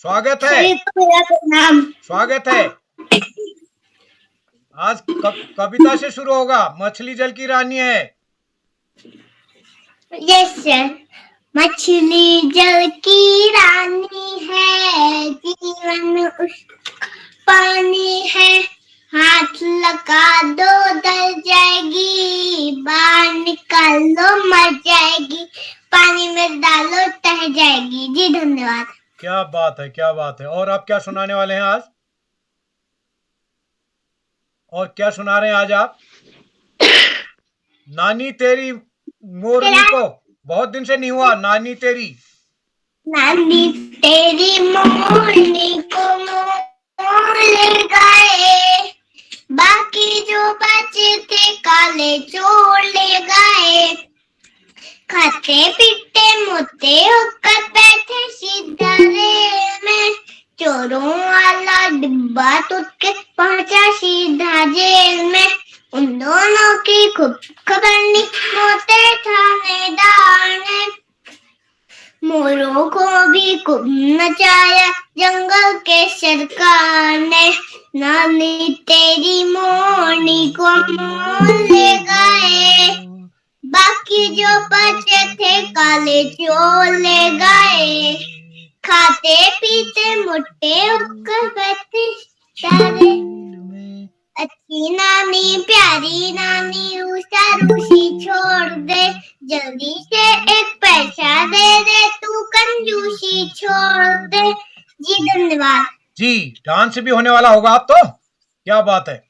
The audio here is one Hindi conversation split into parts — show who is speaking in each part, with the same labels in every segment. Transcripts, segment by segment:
Speaker 1: स्वागत है।
Speaker 2: सभी को मेरा प्रणाम।
Speaker 1: स्वागत है। आज कविता से शुरू होगा। मछली जल की रानी है।
Speaker 2: Yes sir. मछली जल की रानी है, जीवन उस पानी है। हाथ लगा दो डर जाएगी, बाहर निकाल लो मर जाएगी, पानी में डालो तह जाएगी। जी धन्यवाद।
Speaker 1: क्या बात है, क्या बात है। और आप क्या सुनाने वाले हैं आज? और क्या सुना रहे हैं आज आप? नानी तेरी मोरनी को बहुत दिन से नहीं हुआ। नानी तेरी
Speaker 2: मोरनी को मोर ले गए, बाकी जो बचे थे काले चोर ले गए। खाते पीते मोटे होकर बैठे सीधा रेल में, चोरों वाला डिब्बा टूट के पहुंचा सीधा जेल में। उन दोनों की खूब खबर नहीं मोटे थानेदार ने, मोरों को भी खूब नचाया जंगल के सरकार ने। नानी तेरी मोरनी को मोर ले गए, बाकी जो बचे थे काले चोर ले गए। खाते पीते मोटे होकर बैठे सारे, अच्छी नानी प्यारी नानी रूसा रूसी छोड़ दे, जल्दी से एक पैसा दे दे तू कंजूसी छोड़ दे। जी धन्यवाद।
Speaker 1: जी, डांस भी होने वाला होगा आप तो। क्या बात है।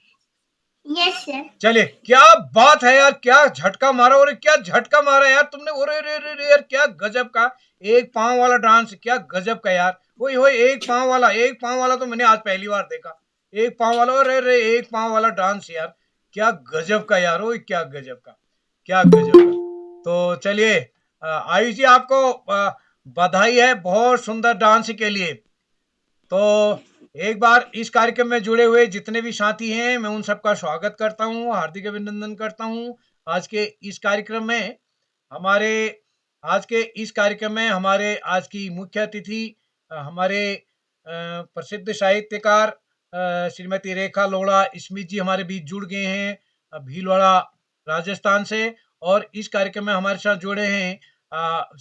Speaker 2: Yes sir.
Speaker 1: चलिए, क्या बात है यार। क्या झटका मारा। और क्या झटका मारा यार तुमने। अरे रे रे रे यार, क्या गजब का एक पांव वाला डांस। क्या गजब का यार। वही वही एक पांव वाला तो मैंने आज पहली बार देखा। एक पांव वाला। अरे रे, एक पांव वाला डांस यार। क्या गजब का यार। ओए क्या गजब का, क्या गजब का। तो चलिए, आयुष जी आपको बधाई है बहुत सुंदर डांस के लिए। तो एक बार इस कार्यक्रम में जुड़े हुए जितने भी साथी हैं, मैं उन सबका स्वागत करता हूं, हार्दिक अभिनंदन करता हूं। आज के इस कार्यक्रम में हमारे आज की मुख्य अतिथि हमारे प्रसिद्ध साहित्यकार श्रीमती रेखा लोढ़ा स्मिथ जी हमारे बीच जुड़ गए हैं, भीलवाड़ा राजस्थान से। और इस कार्यक्रम में हमारे साथ जुड़े हैं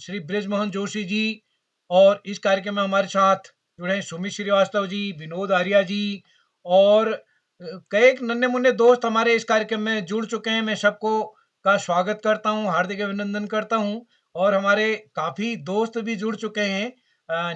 Speaker 1: श्री ब्रिजमोहन जोशी जी। और इस कार्यक्रम में हमारे साथ जुड़े हैं सुमित श्रीवास्तव जी, विनोद आर्या जी और कई नन्हे मुन्ने दोस्त हमारे इस कार्यक्रम में जुड़ चुके हैं। मैं सबको का स्वागत करता हूं, हार्दिक अभिनंदन करता हूं। और हमारे काफी दोस्त भी जुड़ चुके हैं,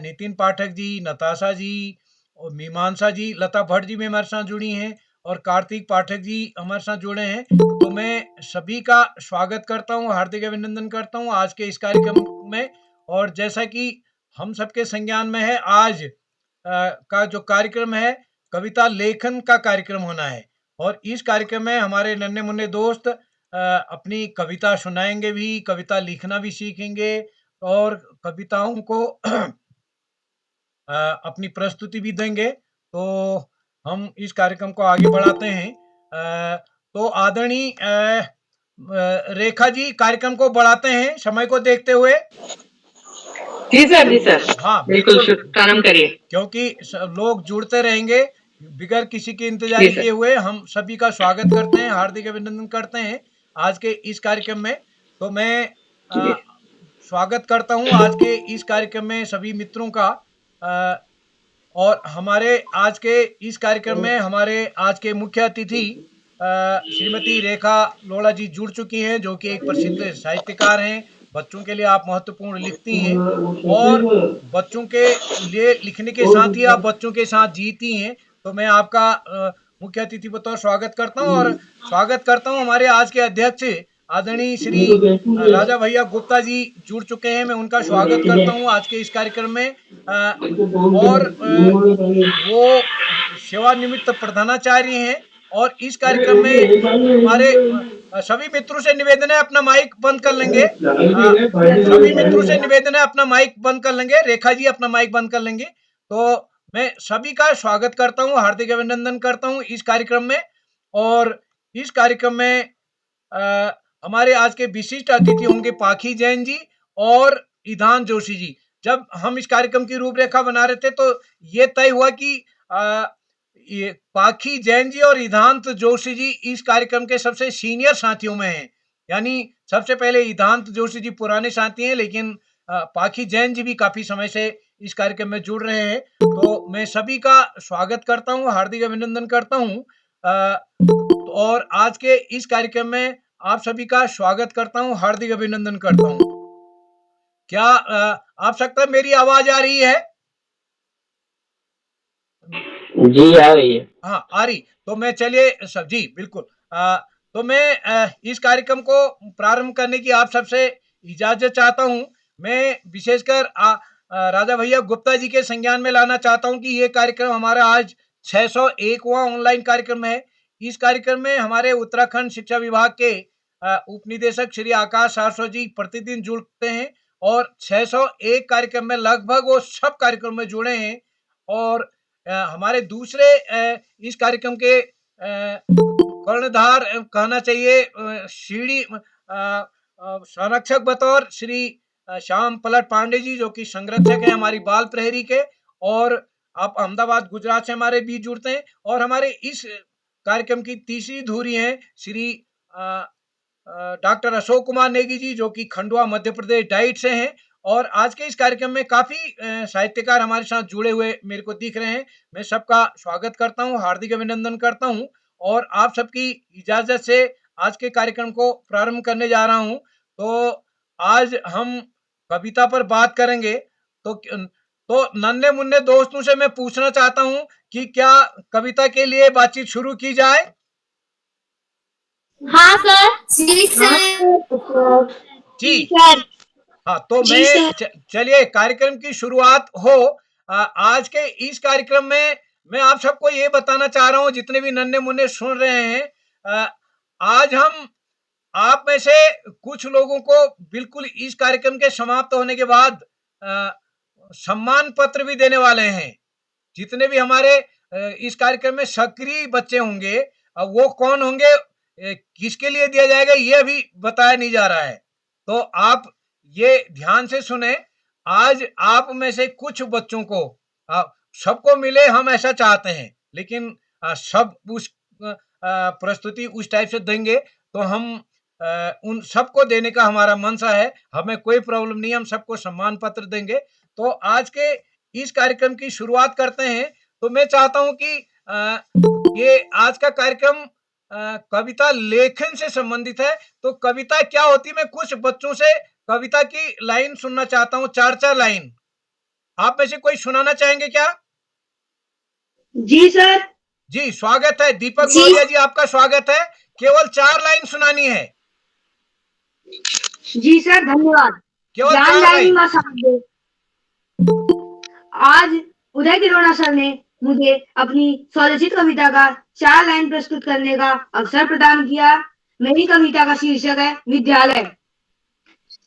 Speaker 1: नितिन पाठक जी, नताशा जी और मीमांसा जी, लता भट्ट जी भी हमारे साथ जुड़ी हैं और कार्तिक पाठक जी हमारे साथ जुड़े हैं। तो मैं सभी का स्वागत करता हूं, हार्दिक अभिनंदन करता हूं आज के इस कार्यक्रम में। और जैसा कि हम सबके संज्ञान में है, आज का जो कार्यक्रम है कविता लेखन का कार्यक्रम होना है। और इस कार्यक्रम में हमारे नन्हे मुन्ने दोस्त अपनी कविता सुनाएंगे भी, कविता लिखना भी सीखेंगे और कविताओं को अपनी प्रस्तुति भी देंगे। तो हम इस कार्यक्रम को आगे बढ़ाते हैं। तो आदरणीय रेखा जी कार्यक्रम को बढ़ाते हैं समय को देखते हुए।
Speaker 3: जी सर, जी सर।
Speaker 1: हाँ
Speaker 3: बिल्कुल
Speaker 1: बिल्कुल,
Speaker 3: प्रारंभ करिए।
Speaker 1: क्योंकि लोग जुड़ते रहेंगे बिगर किसी के इंतजार किए हुए। हम सभी का स्वागत करते हैं, हार्दिक अभिनंदन करते हैं आज के इस कार्यक्रम में। तो मैं स्वागत करता हूं आज के इस कार्यक्रम में सभी मित्रों का। और हमारे आज के इस कार्यक्रम में हमारे आज के मुख्य अतिथि श्रीमती रेखा लोढ़ा जी जुड़ चुकी हैं, जो कि एक प्रसिद्ध साहित्यकार हैं। बच्चों के लिए आप महत्वपूर्ण लिखती हैं और बच्चों के लिए लिखने के साथ ही आप बच्चों के साथ जीती हैं। तो मैं आपका मुख्य अतिथि बतौर स्वागत करता हूं। और स्वागत करता हूं हमारे आज के अध्यक्ष आदरणीय श्री राजा भैया गुप्ता जी जुड़ चुके हैं। मैं उनका स्वागत करता हूं आज के इस कार्यक्रम में। और वो सेवानिवृत्त प्रधानाचार्य हैं। और इस कार्यक्रम में हमारे सभी मित्रों से निवेदन है अपना माइक बंद कर लेंगे। सभी मित्रों से निवेदन है अपना माइक बंद कर लेंगे। रेखा जी अपना माइक बंद कर लेंगे। तो मैं सभी का स्वागत करता हूं, हार्दिक अभिनंदन करता हूं इस कार्यक्रम में। और इस कार्यक्रम में हमारे आज के विशिष्ट अतिथि होंगे पाखी जैन जी और ईधान जोशी जी। जब हम इस कार्यक्रम की रूपरेखा बना रहे थे तो ये तय हुआ कि ये पाखी जैन जी और ईधांत जोशी जी इस कार्यक्रम के सबसे सीनियर साथियों में हैं। यानी सबसे पहले ईधांत जोशी जी पुराने साथी हैं, लेकिन पाखी जैन जी भी काफी समय से इस कार्यक्रम में जुड़ रहे हैं। तो मैं सभी का स्वागत करता हूँ, हार्दिक अभिनंदन करता हूँ और आज के इस कार्यक्रम में आप सभी का स्वागत करता हूँ, हार्दिक अभिनंदन करता हूँ। क्या आप सकता है मेरी आवाज आ रही है?
Speaker 3: जी आ रही है।
Speaker 1: हाँ, आ रही। तो मैं चलिए सब जी बिल्कुल। तो मैं इस कार्यक्रम को प्रारंभ करने की आप सबसे इजाजत चाहता हूँ। मैं विशेषकर राजा भैया गुप्ता जी के संज्ञान में लाना चाहता हूँ कि ये कार्यक्रम हमारा आज 601वां ऑनलाइन कार्यक्रम है। इस कार्यक्रम में हमारे उत्तराखंड शिक्षा विभाग के उप निदेशक श्री आकाश सारस्वत जी प्रतिदिन जुड़ते हैं और 601 कार्यक्रम में लगभग वो सब कार्यक्रम में जुड़े हैं। और हमारे दूसरे इस कार्यक्रम के कर्णधार कहना चाहिए सीढ़ी संरक्षक बतौर श्री श्याम पलट पांडे जी, जो कि संरक्षक है हमारी बाल प्रहरी के, और आप अहमदाबाद गुजरात से हमारे बीच जुड़ते हैं। और हमारे इस कार्यक्रम की तीसरी धुरी है श्री डॉक्टर अशोक कुमार नेगी जी, जो कि खंडवा मध्य प्रदेश डाइट से हैं। और आज के इस कार्यक्रम में काफी साहित्यकार हमारे साथ जुड़े हुए मेरे को दिख रहे हैं। मैं सबका स्वागत करता हूं, हार्दिक अभिनंदन करता हूं और आप सबकी इजाजत से आज के कार्यक्रम को प्रारंभ करने जा रहा हूं। तो आज हम कविता पर बात करेंगे। तो नन्हे मुन्ने दोस्तों से मैं पूछना चाहता हूं कि क्या कविता के लिए बातचीत शुरू की जाए?
Speaker 2: हाँ सर। जी सर।
Speaker 1: जी हाँ, तो मैं चलिए कार्यक्रम की शुरुआत हो। आज के इस कार्यक्रम में मैं आप सबको ये बताना चाह रहा हूँ, जितने भी नन्हे मुन्ने सुन रहे हैं, आज हम आप में से कुछ लोगों को बिल्कुल इस कार्यक्रम के समाप्त होने के बाद सम्मान पत्र भी देने वाले हैं। जितने भी हमारे इस कार्यक्रम में सक्रिय बच्चे होंगे, वो कौन होंगे, किसके लिए दिया जाएगा, ये अभी बताया नहीं जा रहा है। तो आप ये ध्यान से सुने। आज आप में से कुछ बच्चों को सबको मिले हम ऐसा चाहते हैं, लेकिन सब उस प्रस्तुति उस टाइप से देंगे तो हम उन सबको देने का हमारा मनसा है। हमें कोई प्रॉब्लम नहीं, हम सबको सम्मान पत्र देंगे। तो आज के इस कार्यक्रम की शुरुआत करते हैं। तो मैं चाहता हूं कि ये आज का कार्यक्रम कविता लेखन से संबंधित है। तो कविता क्या होती है, मैं कुछ बच्चों से कविता की लाइन सुनना चाहता हूँ, 4-4 लाइन। आप में से कोई सुनाना चाहेंगे क्या?
Speaker 3: जी सर।
Speaker 1: जी स्वागत है दीपक मौर्य जी, आपका स्वागत है। केवल 4 लाइन सुनानी है।
Speaker 3: जी सर धन्यवाद।
Speaker 1: केवल 4 लाइन।
Speaker 3: आज उदय किरोड़ा सर ने मुझे अपनी स्वरचित कविता का 4 लाइन प्रस्तुत करने का अवसर प्रदान किया। मेरी कविता का शीर्षक है विद्यालय।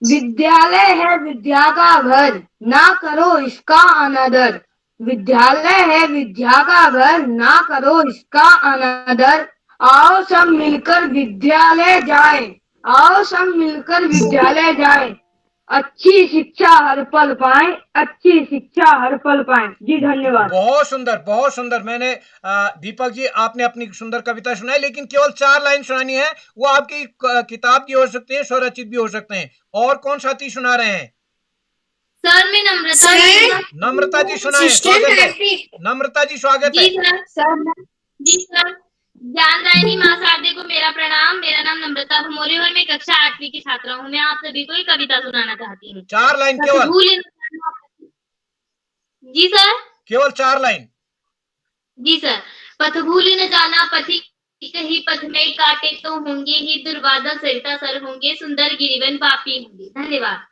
Speaker 3: विद्यालय है विद्या का घर, ना करो इसका अनादर। विद्यालय है विद्या का घर, ना करो इसका अनादर। आओ सब मिलकर विद्यालय जाए, आओ सब मिलकर विद्यालय जाए। अच्छी शिक्षा हर पल पाए, अच्छी शिक्षा हर पल पाए। जी धन्यवाद।
Speaker 1: बहुत सुंदर, बहुत सुंदर। मैंने दीपक जी, आपने अपनी सुंदर कविता सुनाई, लेकिन केवल 4 लाइन सुनानी है। वो आपकी किताब की हो सकती है, स्वरचित भी हो सकते हैं। और कौन साथी सुना रहे हैं?
Speaker 2: सर मैं नम्रता जी।
Speaker 1: नम्रता जी सुनाएं, स्वागत है। नम्रता जी स्वागत है।
Speaker 2: जी सर। ज्ञान दायिनी माँ शारदे को मेरा प्रणाम। मेरा नाम नम्रता भमोरे और मैं कक्षा 8वीं की छात्रा हूँ। मैं आप सभी को एक कविता सुनाना चाहती हूँ।
Speaker 1: 4 लाइन केवल।
Speaker 2: जी सर।
Speaker 1: केवल 4 लाइन।
Speaker 2: जी सर। पथ भूल न जाना, पथिक ही पथ में काटे तो होंगे ही, दुर्वादल सरिता सर होंगे, सुंदर गिरिवन पापी होंगे। धन्यवाद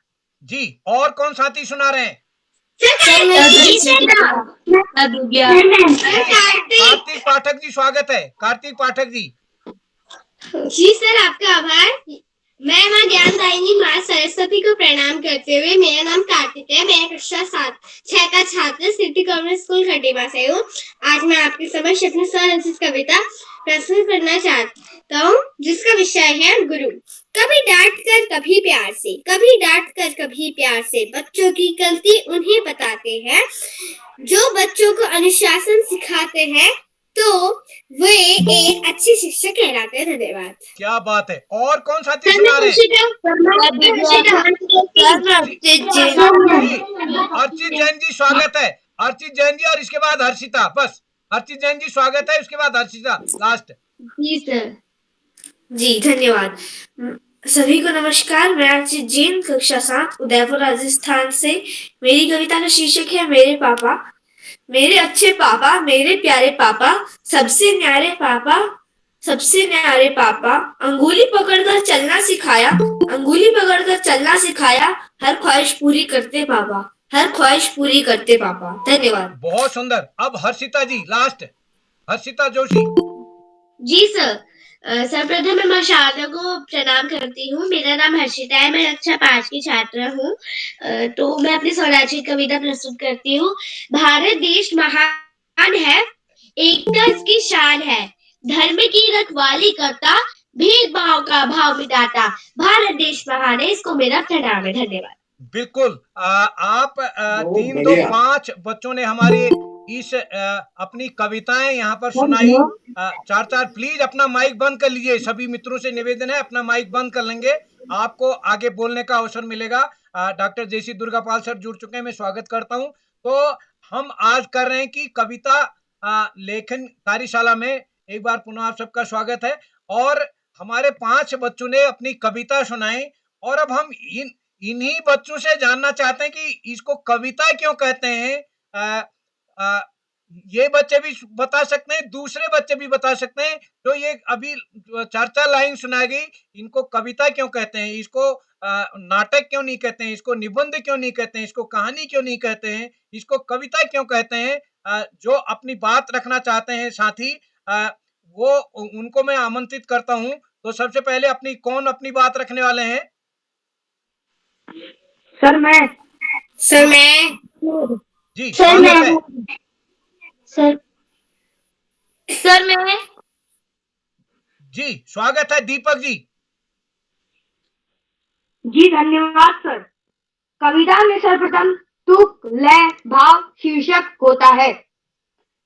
Speaker 1: जी। और कौन साथी सुना रहे हैं? कार्तिक पाठक जी स्वागत है। कार्तिक पाठक जी।
Speaker 2: जी सर आपका आभार।
Speaker 4: मैं माँ ज्ञानदायिनी माँ सरस्वती को प्रणाम करते हुए, मेरा नाम कार्तिक है, मैं कक्षा 6 का छात्र सिटी गवर्नमेंट स्कूल खटीमा से हूँ। आज मैं आपके समक्ष अपनी स्वरचित कविता प्रस्तुत करना चाहता हूँ, जिसका विषय है गुरु। कभी डांट कर कभी प्यार से, कभी डांट कर कभी प्यार से, बच्चों की गलती उन्हें बताते हैं जो बच्चों को अनुशासन सिखाते हैं, तो वे एक अच्छे शिक्षक कहलाते हैं। धन्यवाद।
Speaker 1: क्या बात है। और कौन साथी सुना रहे हैं? जी, अर्चित जैन जी स्वागत है। अर्चित जैन जी और इसके बाद हर्षिता, बस अर्चित जैन जी स्वागत है, उसके बाद हर्षिता लास्ट।
Speaker 2: जी सर।
Speaker 4: जी धन्यवाद। सभी को नमस्कार, मैं अर्चित जैन कक्षा 7 उदयपुर राजस्थान से। मेरी कविता का शीर्षक है मेरे पापा। मेरे अच्छे पापा, मेरे प्यारे पापा, सबसे न्यारे पापा, सबसे न्यारे पापा, अंगुली पकड़कर चलना सिखाया, अंगुली पकड़कर चलना सिखाया, हर ख्वाहिश पूरी करते पापा, हर ख्वाहिश पूरी करते पापा। धन्यवाद।
Speaker 1: बहुत सुंदर। अब हर्षिता जी लास्ट, हर्षिता जोशी।
Speaker 2: जी सर। सर्वप्रथम मैं माँ शारदा को प्रणाम करती हूँ। मेरा नाम हर्षिता है, मैं कक्षा 5 की छात्रा हूँ। तो मैं अपनी स्वरचित कविता प्रस्तुत करती हूँ। भारत देश महान है, एकता इसकी शान है, धर्म की रखवाली करता, भेदभाव का भाव मिटाता, भारत देश महान है, इसको मेरा प्रणाम है। धन्यवाद।
Speaker 1: बिल्कुल। आप 3, 2, 5 बच्चों ने हमारे इस अपनी कविताएं यहाँ पर सुनाई। 4 प्लीज अपना माइक बंद कर लीजिए। सभी मित्रों से निवेदन है, अपना माइक बंद कर लेंगे, आपको आगे बोलने का अवसर मिलेगा। डॉक्टर जेसी दुर्गापाल सर जुड़ चुके हैं, मैं स्वागत करता हूं। तो हम आज कर रहे हैं कि कविता लेखन कार्यशाला में एक बार पुनः आप सबका स्वागत है। और हमारे 5 बच्चों ने अपनी कविता सुनाई, और अब हम इन्हीं बच्चों से जानना चाहते हैं कि इसको कविता क्यों कहते हैं। आ, आ, ये बच्चे भी बता सकते हैं, दूसरे बच्चे भी बता सकते हैं। तो ये अभी 4 लाइन सुना गई, इनको कविता क्यों कहते हैं, इसको नाटक क्यों नहीं कहते हैं, इसको निबंध क्यों नहीं कहते हैं, इसको कहानी क्यों नहीं कहते हैं, इसको कविता क्यों कहते हैं। जो अपनी बात रखना चाहते हैं साथी, वो उनको मैं आमंत्रित करता हूं। तो सबसे पहले कौन अपनी बात रखने वाले हैं?
Speaker 3: सर मैं
Speaker 1: जी स्वागत है।
Speaker 2: सर मैं
Speaker 1: जी स्वागत है दीपक जी।
Speaker 3: जी धन्यवाद सर। कविता में सर्वप्रथम तुक, लय, भाव, शीर्षक होता है।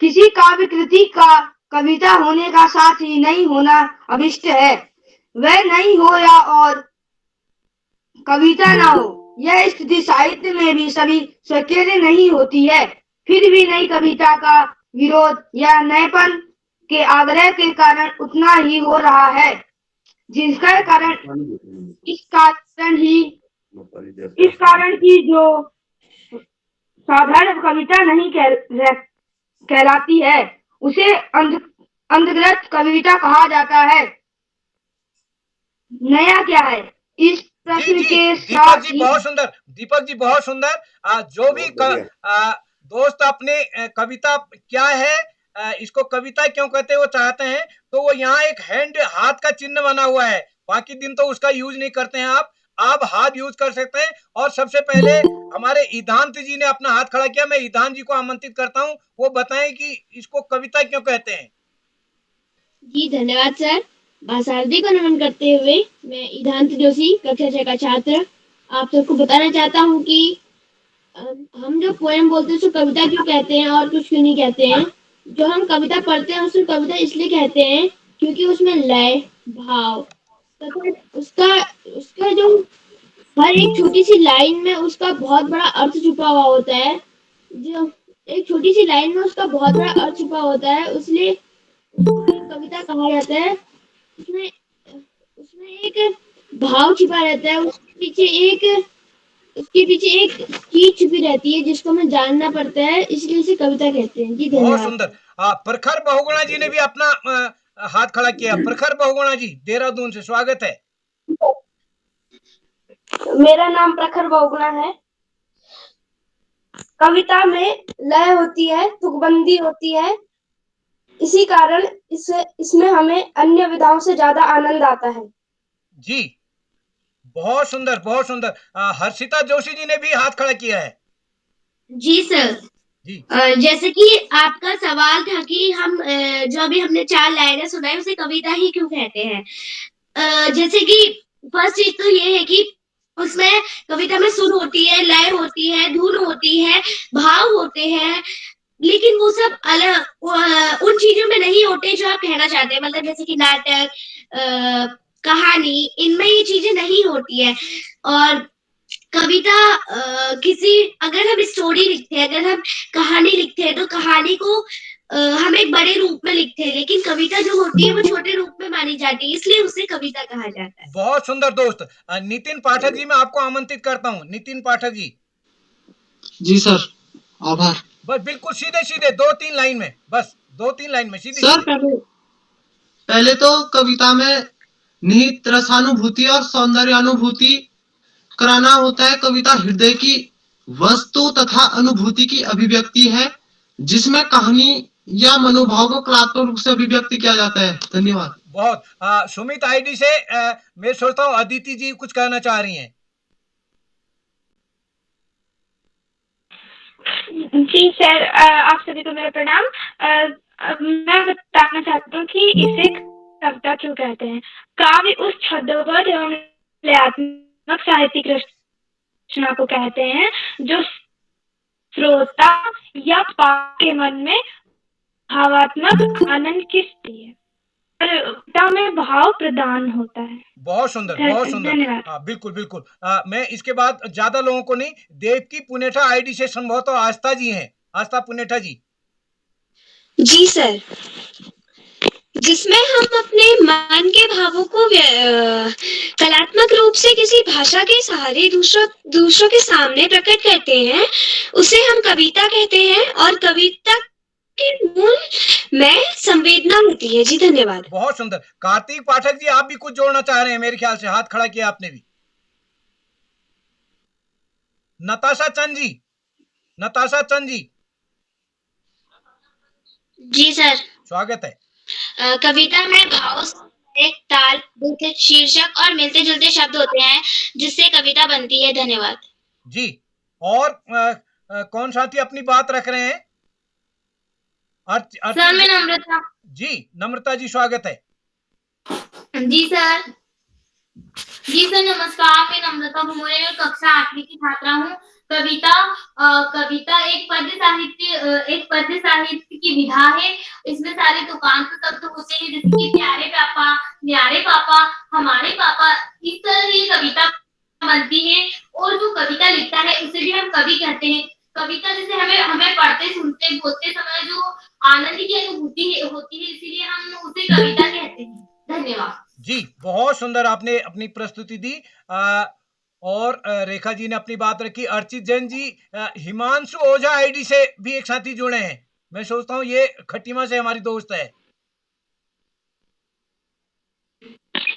Speaker 3: किसी काव्य कृति का कविता होने का साथ ही नहीं होना अभिष्ट है। वह नहीं हो या और कविता ना हो, यह स्थिति साहित्य में भी सभी स्वीकार्य नहीं होती है। फिर भी नई कविता का विरोध या नएपन के आग्रह के कारण उतना ही हो रहा है, जिसका कारण इस कारण की जो साधारण कविता नहीं कहलाती है, उसे अंधग्रस्त कविता कहा जाता है। नया क्या है इस प्रश्न के
Speaker 1: दीपक जी बहुत सुंदर, दीपक जी बहुत सुंदर। जो भी दोस्त अपने कविता क्या है, इसको कविता क्यों कहते हैं वो चाहते हैं, तो वो यहाँ एक हाथ का चिन्ह बना हुआ है। बाकी दिन तो उसका यूज नहीं करते हैं आप हाथ यूज कर सकते हैं। और सबसे पहले हमारे ईदांत जी ने अपना हाथ खड़ा किया, मैं ईदांत जी को आमंत्रित करता हूँ, वो बताएं कि इसको कविता क्यों कहते हैं।
Speaker 2: जी धन्यवाद सर। शारदी को नमन करते हुए मैं ईदांत जोशी कक्षा 6 का छात्र आप सबको बताना चाहता हूँ कि हम जो पोएम बोलते हैं उसको कविता क्यों कहते हैं और कुछ क्यों नहीं कहते हैं। जो हम कविता पढ़ते हैं उसको कविता इसलिए कहते हैं क्योंकि उसमें लय, भाव तथा उसका जो हर एक छोटी सी लाइन में उसका बहुत बड़ा अर्थ छुपा हुआ होता है। जो एक छोटी सी लाइन में उसका बहुत बड़ा अर्थ छुपा होता है, इसलिए कविता कहा जाता है। उसमें एक भाव छिपा रहता है, उसके पीछे एक चीज छुपी रहती है जिसको हमें जानना पड़ता है, इसलिए इसे कविता कहते हैं। जी
Speaker 1: बहुत
Speaker 2: धन्यवाद।
Speaker 1: सुंदर। प्रखर बहुगुणा जी ने भी अपना हाथ खड़ा किया। प्रखर बहुगुणा जी देहरादून से स्वागत है।
Speaker 4: मेरा नाम प्रखर बहुगुणा है। कविता में लय होती है, तुकबंदी होती है, इसी कारण इसमें हमें अन्य विधाओं से ज्यादा आनंद आता है।
Speaker 1: जी बहुत सुंदर, बहुत सुंदर। हर्षिता जोशी जी ने भी हाथ खड़ा किया है।
Speaker 2: जी सर।
Speaker 1: जी
Speaker 2: जैसे कि आपका सवाल था कि हम जो अभी हमने 4 लाइनें सुनाई उसे कविता ही क्यों कहते हैं? जैसे कि फर्स्ट चीज तो ये है कि उसमें कविता में सुर होती है, लय होती है, धुन होती है, भाव होते हैं, लेकिन वो सब अलग उन चीजों में नहीं होते जो आप कहना चाहते हैं। मतलब जैसे कि नाटक, कहानी, इनमें ये चीजें नहीं होती है। और कविता किसी अगर हम स्टोरी लिखते हैं, अगर हम कहानी लिखते हैं तो कहानी को हम एक बड़े रूप में लिखते हैं, लेकिन कविता जो होती है वो छोटे रूप में मानी जाती है, इसलिए उसे कविता कहा जाता है।
Speaker 1: बहुत सुंदर दोस्त। नितिन पाठक जी मैं आपको आमंत्रित करता हूँ। नितिन पाठक जी।
Speaker 5: जी सर, आभार।
Speaker 1: बस बिल्कुल सीधे सीधे 2-3 लाइन में, बस 2-3 लाइन में सीधे
Speaker 5: सर
Speaker 1: सीधे।
Speaker 5: पहले तो कविता में निहित रसानुभूति और सौंदर्यानुभूति कराना होता है। कविता हृदय की वस्तु तथा अनुभूति की अभिव्यक्ति है, जिसमें कहानी या मनोभाव को कलात्मक रूप से अभिव्यक्त किया जाता है। धन्यवाद।
Speaker 1: बहुत। सुमित आईडी से मैं सोचता हूँ अदिति जी कुछ कहना चाह रही हैं।
Speaker 6: जी सर, आप सभी को मेरा प्रणाम। मैं बताना चाहती हूँ कि इसे कविता क्यों कहते हैं। काव्य उस छंदोबद्ध एवं लयात्मक साहित्यिक रचना को कहते हैं जो श्रोता या पाठक के मन में भावात्मक आनंद की स्थिति है। कविता में भाव प्रदान होता है।
Speaker 1: बहुत सुंदर, बहुत सुंदर।
Speaker 6: धन्यवाद।
Speaker 1: बिल्कुल बिल्कुल। मैं इसके बाद ज्यादा लोगों को नहीं, देवकी पुनेठा आईडी से संभवतः आस्था जी हैं। आस्था पुनेठा जी।
Speaker 2: जी सर। जिसमें हम अपने मन के भावों को कलात्मक रूप से किसी भाषा के सहारे दूसरों के सामने प्रकट करते हैं, उसे हम कविता कहते हैं। और कविता के मूल में संवेदना होती है। जी धन्यवाद।
Speaker 1: बहुत सुंदर। कार्तिक पाठक जी आप भी कुछ जोड़ना चाह रहे हैं मेरे ख्याल से, हाथ खड़ा किया आपने भी। नताशा चंद जी, नताशा चंद जी।
Speaker 2: जी सर।
Speaker 1: स्वागत है।
Speaker 2: कविता में भाव, एक ताल, शीर्षक और मिलते जुलते शब्द होते हैं, जिससे कविता बनती है। धन्यवाद
Speaker 1: जी। और कौन साथी अपनी बात रख रहे हैं?
Speaker 2: सर। मैं नम्रता।
Speaker 1: जी नम्रता जी स्वागत है।
Speaker 2: जी सर। जी सर नमस्कार, मैं नम्रता भुमरे कक्षा 8वीं की छात्रा हूँ। कविता एक पद्य साहित्य की विधा है। इसमें सारे तुकांत शब्द होते हैं, जैसे कि प्यारे पापा, न्यारे पापा, हमारे पापा। इस तरह ये कविता बनती है। और जो कविता लिखता है उसे भी हम कवि कहते हैं। कविता जैसे हमें पढ़ते, सुनते, बोलते समय जो आनंद की अनुभूति होती है, इसीलिए हम उसे कविता कहते हैं। धन्यवाद
Speaker 1: जी। बहुत सुंदर आपने अपनी प्रस्तुति दी। और रेखा जी ने अपनी बात रखी। अर्चित जैन जी, हिमांशु ओझा आईडी से भी एक साथी जुड़े हैं। मैं सोचता हूँ ये खटीमा से हमारी दोस्त है।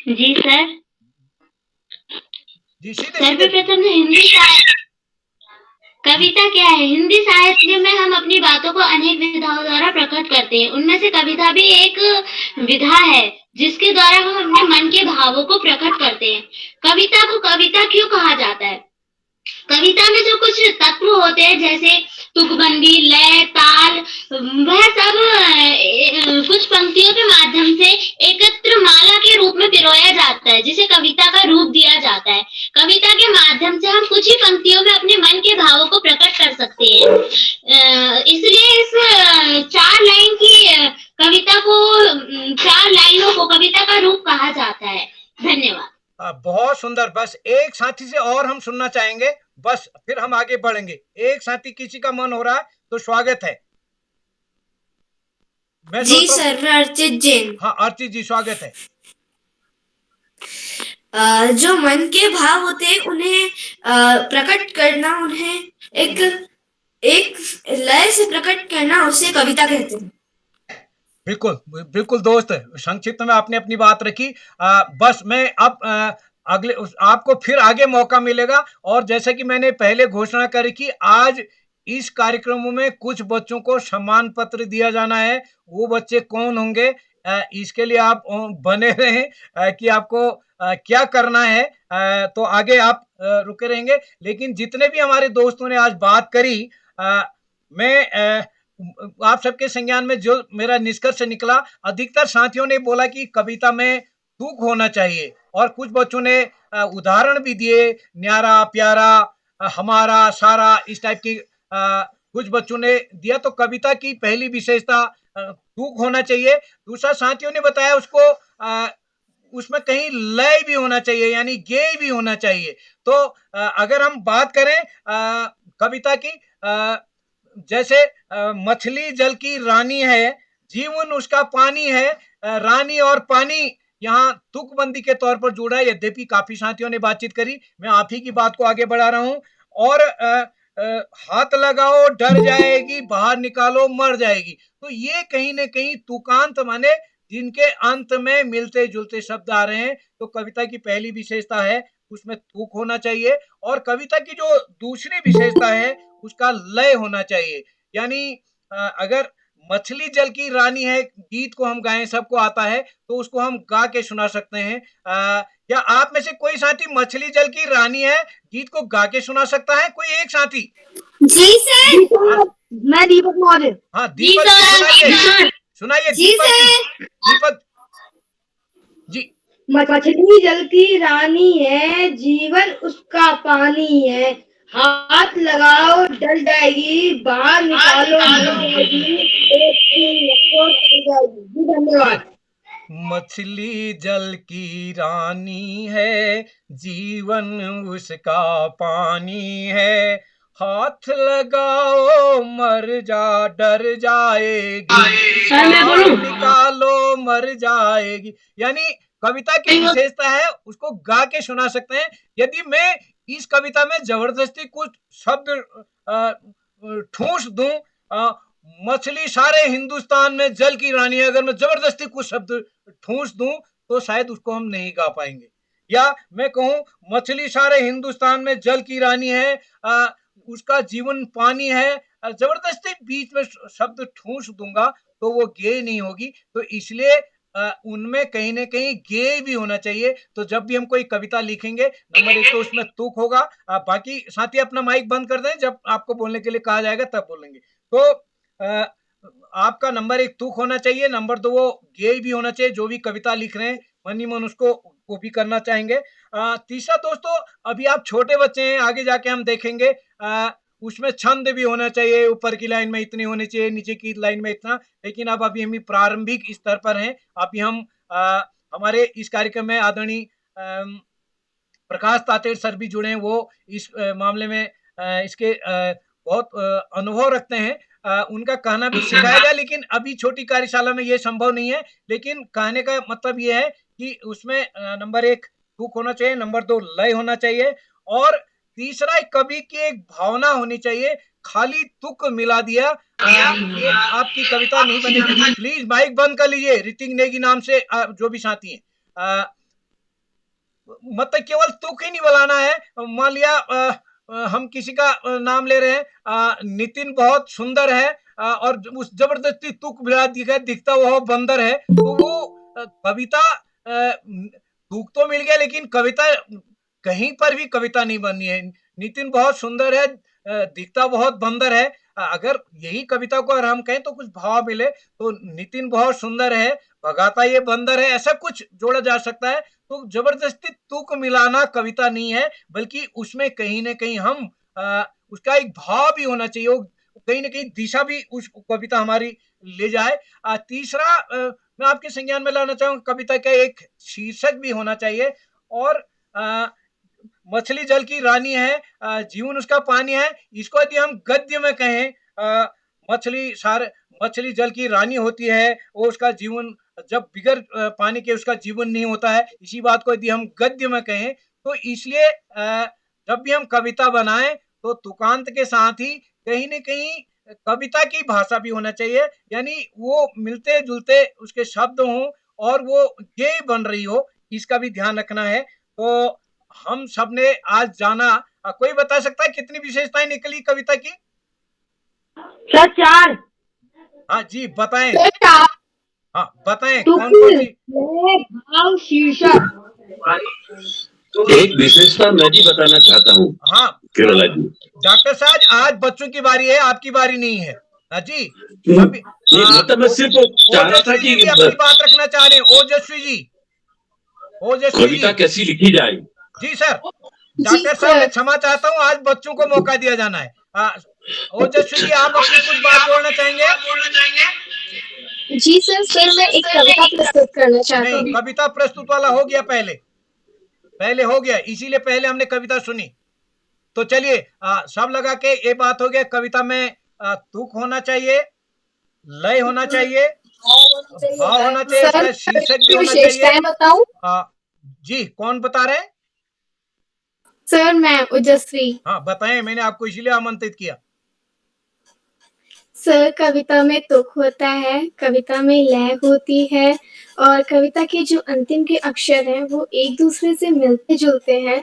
Speaker 2: जी सर।
Speaker 1: जी सीधे
Speaker 2: सर्वप्रथम हिंदी कविता क्या है? हिंदी साहित्य में हम अपनी बातों को अनेक विधाओं द्वारा प्रकट करते हैं। उनमें से कविता भी एक विधा है, जिसके द्वारा हम अपने मन के भावों को प्रकट करते हैं। कविता को कविता क्यों कहा जाता है? कविता में जो कुछ तत्व होते हैं, जैसे तुकबंदी, लय, ताल, वह सब कुछ पंक्तियों के माध्यम से एकत्र माला के रूप में पिरोया जाता है, जिसे कविता का रूप दिया जाता है। कविता के माध्यम से हम कुछ ही पंक्तियों में अपने मन के भावों को प्रकट कर सकते हैं। इसलिए इस 4 लाइन की कविता को 4 लाइनों को कविता का रूप कहा जाता है। धन्यवाद।
Speaker 1: बहुत सुंदर। बस एक साथी से और हम सुनना चाहेंगे, बस फिर हम आगे बढ़ेंगे। एक साथी किसी का मन हो रहा है तो स्वागत है।
Speaker 2: जी सर, मैं अर्चित जैन।
Speaker 1: हाँ अर्चित जी स्वागत है।
Speaker 2: जो मन के भाव होते हैं उन्हें प्रकट करना, उन्हें एक लय से प्रकट करना, उसे कविता कहते हैं।
Speaker 1: बिल्कुल बिल्कुल दोस्त, संक्षिप्त में आपने अपनी बात रखी। बस मैं अब अगले आपको फिर आगे मौका मिलेगा। और जैसे कि मैंने पहले घोषणा करी कि आज इस कार्यक्रम में कुछ बच्चों को सम्मान पत्र दिया जाना है। वो बच्चे कौन होंगे, इसके लिए आप बने रहें कि आपको क्या करना है, तो आगे आप रुके रहेंगे। लेकिन जितने भी हमारे दोस्तों ने आज बात करी, मैं आप सबके संज्ञान में जो मेरा निष्कर्ष निकला, अधिकतर साथियों ने बोला कि कविता में तुक होना चाहिए, और कुछ बच्चों ने उदाहरण भी दिए, न्यारा, प्यारा, हमारा, सारा, इस टाइप की कुछ बच्चों ने दिया। तो कविता की पहली विशेषता तुक होना चाहिए। दूसरा, साथियों ने बताया उसको उसमें कहीं लय भी होना चाहिए, यानी गेय भी होना चाहिए। तो अगर हम बात करें कविता की, जैसे मछली जल की रानी है, जीवन उसका पानी है, रानी और पानी यहाँ तुकबंदी के तौर पर जुड़ा है। यद्यपि काफी साथियों ने बातचीत करी, मैं आप ही की बात को आगे बढ़ा रहा हूं। और हाथ लगाओ डर जाएगी, बाहर निकालो मर जाएगी। तो ये कहीं न कहीं तुकांत माने जिनके अंत में मिलते जुलते शब्द आ रहे हैं। तो कविता की पहली विशेषता है उसमें तुक होना चाहिए। और कविता की जो दूसरी विशेषता है उसका लय होना चाहिए। यानी अगर मछली जल की रानी है, गीत को हम गाएं, सबको आता है, तो उसको हम गा के सुना सकते हैं। क्या आप में से कोई साथी मछली जल की रानी है गीत को गा के सुना सकता है? कोई एक साथी?
Speaker 4: जी सर।
Speaker 3: मैं दीपक मौर्य।
Speaker 1: हाँ, दीपक जी सुनाइए, सुनाइए
Speaker 4: जी
Speaker 1: दीपक जी।
Speaker 4: सर।
Speaker 1: दीपक जी।
Speaker 3: मछली जल की रानी है, जीवन उसका पानी है, हाथ लगाओ डल जाएगी, बाहर निकालो मर जाएगी, एक दिन रखो टल जाएगी। जी धन्यवाद।
Speaker 1: मछली जल की रानी है, जीवन उसका पानी है, हाथ लगाओ मर जा डर जाएगी, बाहर निकालो मर जाएगी। यानी कविता की विशेषता है उसको गा के सुना सकते हैं। यदि मैं इस कविता में जबरदस्ती कुछ शब्द ठूस दूं, मछली सारे हिंदुस्तान में जल की रानी है, अगर मैं जबरदस्ती कुछ शब्द ठूस दूं तो शायद उसको हम नहीं गा पाएंगे। या मैं कहूं मछली सारे हिंदुस्तान में जल की रानी है, उसका जीवन पानी है, जबरदस्ती बीच में शब्द ठूस दूंगा तो वो गेय नहीं होगी। तो इसलिए उनमें कहीं न कहीं गेय भी होना चाहिए। तो जब भी हम कोई कविता लिखेंगे, नंबर 1 तो उसमें तुक होगा। बाकी साथी अपना माइक बंद कर दें, जब आपको बोलने के लिए कहा जाएगा तब बोलेंगे। तो आपका नंबर 1 तुक होना चाहिए, नंबर 2 वो गेय भी होना चाहिए। जो भी कविता लिख रहे हैं मन ही मन उसको कॉपी करना चाहेंगे। तीसरा दोस्तों, अभी आप छोटे बच्चे हैं, आगे जाके हम देखेंगे उसमें छंद भी होना चाहिए। ऊपर की लाइन में इतनी होनी चाहिए, नीचे की लाइन में इतना। लेकिन अब अभी हम प्रारंभिक स्तर पर हैं। अभी हम हमारे इस कार्यक्रम में आदरणीय प्रकाश तातेड़ सर भी जुड़े हैं। वो इस मामले में इसके बहुत अनुभव रखते हैं। उनका कहना भी सिखाया जाए, लेकिन अभी छोटी कार्यशाला में ये संभव नहीं है। लेकिन कहने का मतलब ये है कि उसमें नंबर 1 तुक होना चाहिए, नंबर 2 लय होना चाहिए, और तीसरा कवि की एक भावना होनी चाहिए। खाली तुक मिला दिया ये आपकी कविता नहीं बनेगी। प्लीज माइक बंद कर लीजिए ऋतिक नेगी नाम से जो भी साथी हैं। मतलब केवल तुक ही नहीं बुलाना है। मान लिया हम किसी का नाम ले रहे हैं, नितिन बहुत सुंदर है, और उस जबरदस्ती तुक मिला दिखता वह बंदर है, तो वो कविता तुक तो मिल गया लेकिन कविता कहीं पर भी कविता नहीं बनी है। नितिन बहुत सुंदर है, दिखता बहुत बंदर है। अगर यही कविता को अगर हम कहें तो कुछ भाव मिले, तो नितिन बहुत सुंदर है, भगाता ये बंदर है, ऐसा कुछ जोड़ा जा सकता है। तो जबरदस्ती तुक मिलाना कविता नहीं है, बल्कि उसमें कहीं न कहीं हम उसका एक भाव भी होना चाहिए, वो कहीं न कहीं दिशा भी उस कविता हमारी ले जाए। तीसरा मैं आपके संज्ञान में लाना चाहूँगा, कविता का एक शीर्षक भी होना चाहिए। और मछली जल की रानी है, जीवन उसका पानी है, इसको यदि हम गद्य में कहें, मछली जल की रानी होती है, वो उसका जीवन जब बिगर पानी के उसका जीवन नहीं होता है। इसी बात को यदि हम गद्य में कहें, तो इसलिए जब भी हम कविता बनाएं तो तुकांत के साथ ही कहीं न कहीं कविता की भाषा भी होना चाहिए, यानी वो मिलते जुलते उसके शब्द हों और वो गेय बन रही हो, इसका भी ध्यान रखना है। तो हम सबने आज जाना, कोई बता सकता है कितनी विशेषताएं निकली कविता की?
Speaker 3: सर 4।
Speaker 1: हाँ जी बताएं। हाँ बताएं कौन कौन सी।
Speaker 3: भाव शीर्षक।
Speaker 7: एक विशेषता मैं भी बताना चाहता हूँ
Speaker 1: हाँ
Speaker 7: केरला जी।
Speaker 1: डॉक्टर साहब आज बच्चों की बारी है, आपकी बारी नहीं है। हाँ जी अभी
Speaker 7: मतलब मैं सिर्फ चाह रहा था
Speaker 1: ओजस्वी
Speaker 7: कि
Speaker 1: जी भी अपनी बात रखना चाह रहे हैं। ओजस्वी जी, ओजस्वी
Speaker 7: कविता
Speaker 1: जी।
Speaker 7: कैसी लिखी जाए।
Speaker 1: जी सर।
Speaker 2: जी
Speaker 1: डॉक्टर साहब मैं
Speaker 2: सर।
Speaker 1: क्षमा चाहता हूँ, आज बच्चों को मौका दिया जाना है। ओजस्वी जी आप अपनी कुछ बात जोड़ना चाहेंगे?
Speaker 2: जी सर, मैं एक कविता प्रस्तुत करना चाहता
Speaker 1: नहीं,
Speaker 2: हूँ।
Speaker 1: कविता प्रस्तुत वाला हो गया, पहले हो गया, इसीलिए पहले हमने कविता सुनी। तो चलिए सब लगा के ये बात हो गया। कविता में तुक होना चाहिए, लय होना चाहिए, भाव होना चाहिए,
Speaker 2: सर
Speaker 1: उसका शीर्षक भी
Speaker 2: की
Speaker 1: होना चाहिए।
Speaker 2: विशेषताएं बताऊं?
Speaker 1: जी कौन बता रहे हैं?
Speaker 2: सर मैं ओजस्वी।
Speaker 1: हाँ बताएं, मैंने आपको इसीलिए आमंत्रित किया।
Speaker 2: सर कविता में तुक होता है, कविता में लय होती है और कविता के जो अंतिम के अक्षर हैं वो एक दूसरे से मिलते जुलते हैं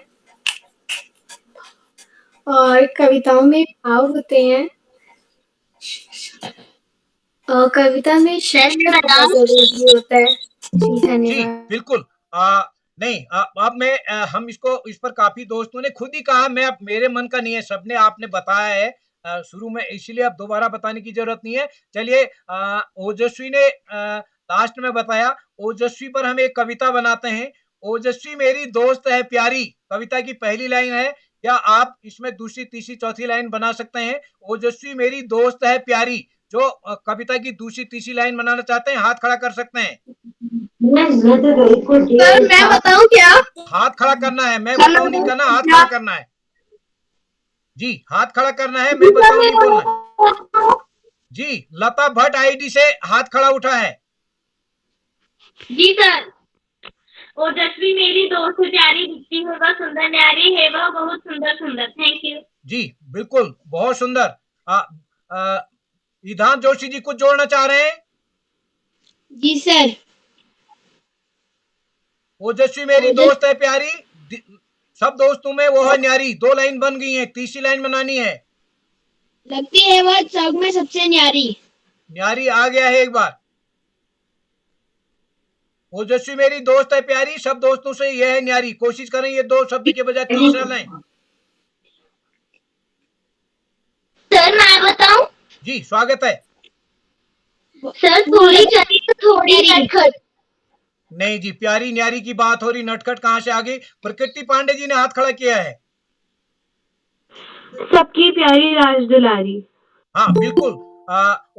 Speaker 2: और कविताओं में भाव होते हैं और कविता में शीर्षक होना जरूरी होता है। जी
Speaker 1: जी
Speaker 2: धन्यवाद।
Speaker 1: बिल्कुल। नहीं अब मैं हम इस पर काफी दोस्तों ने खुद ही कहा, मैं अब मेरे मन का नहीं है, सबने आपने बताया है शुरू में, इसीलिए अब दोबारा बताने की जरूरत नहीं है। चलिए ओजस्वी ने लास्ट में बताया, ओजस्वी पर हम एक कविता बनाते हैं। ओजस्वी मेरी दोस्त है प्यारी, कविता की पहली लाइन है। क्या आप इसमें दूसरी तीसरी चौथी लाइन बना सकते हैं? ओजस्वी मेरी दोस्त है प्यारी। जो कविता की दूसरी तीसरी लाइन बनाना चाहते हैं हाथ खड़ा कर सकते हैं।
Speaker 2: सर मैं बताऊं क्या?
Speaker 1: हाथ खड़ा करना है, मैं बताऊं नहीं करना, हाथ खड़ा करना है। जी हाथ खड़ा करना है, मैं बताऊं नहीं बोलना है। जी लता भट्ट आईडी से हाथ खड़ा उठा है।
Speaker 6: जी सर। ओजस्वी मेरी दोस्त प्यारी, दिखती है वह सुंदर न्यारी, है वह बहुत सुंदर सुंदर। Thank you.
Speaker 1: जी बिल्कुल बहुत सुंदर। ईधान जोशी जी कुछ जोड़ना चाह रहे हैं?
Speaker 2: जी सर।
Speaker 1: ओजस्वी मेरी दोस्त है प्यारी, सब दोस्तों में वो है न्यारी। दो लाइन बन गई है, तीसरी लाइन बनानी है।
Speaker 2: लगती है वह सब में सबसे न्यारी।
Speaker 1: न्यारी आ गया है एक बार। ओजस्वी मेरी दोस्त है प्यारी, सब दोस्तों से यह है न्यारी। कोशिश करें ये दो शब्द के बजाय तीसरा लाइन।
Speaker 4: सर मैं बताऊं?
Speaker 1: जी स्वागत है।
Speaker 4: सर थोड़ी चली तो थोड़ी नटखट।
Speaker 1: नहीं जी, प्यारी न्यारी की बात हो रही, नटखट कहां से आ गई? प्रकृति पांडे जी ने हाथ खड़ा किया है।
Speaker 6: सबकी प्यारी राज दुलारी।
Speaker 1: हाँ बिल्कुल।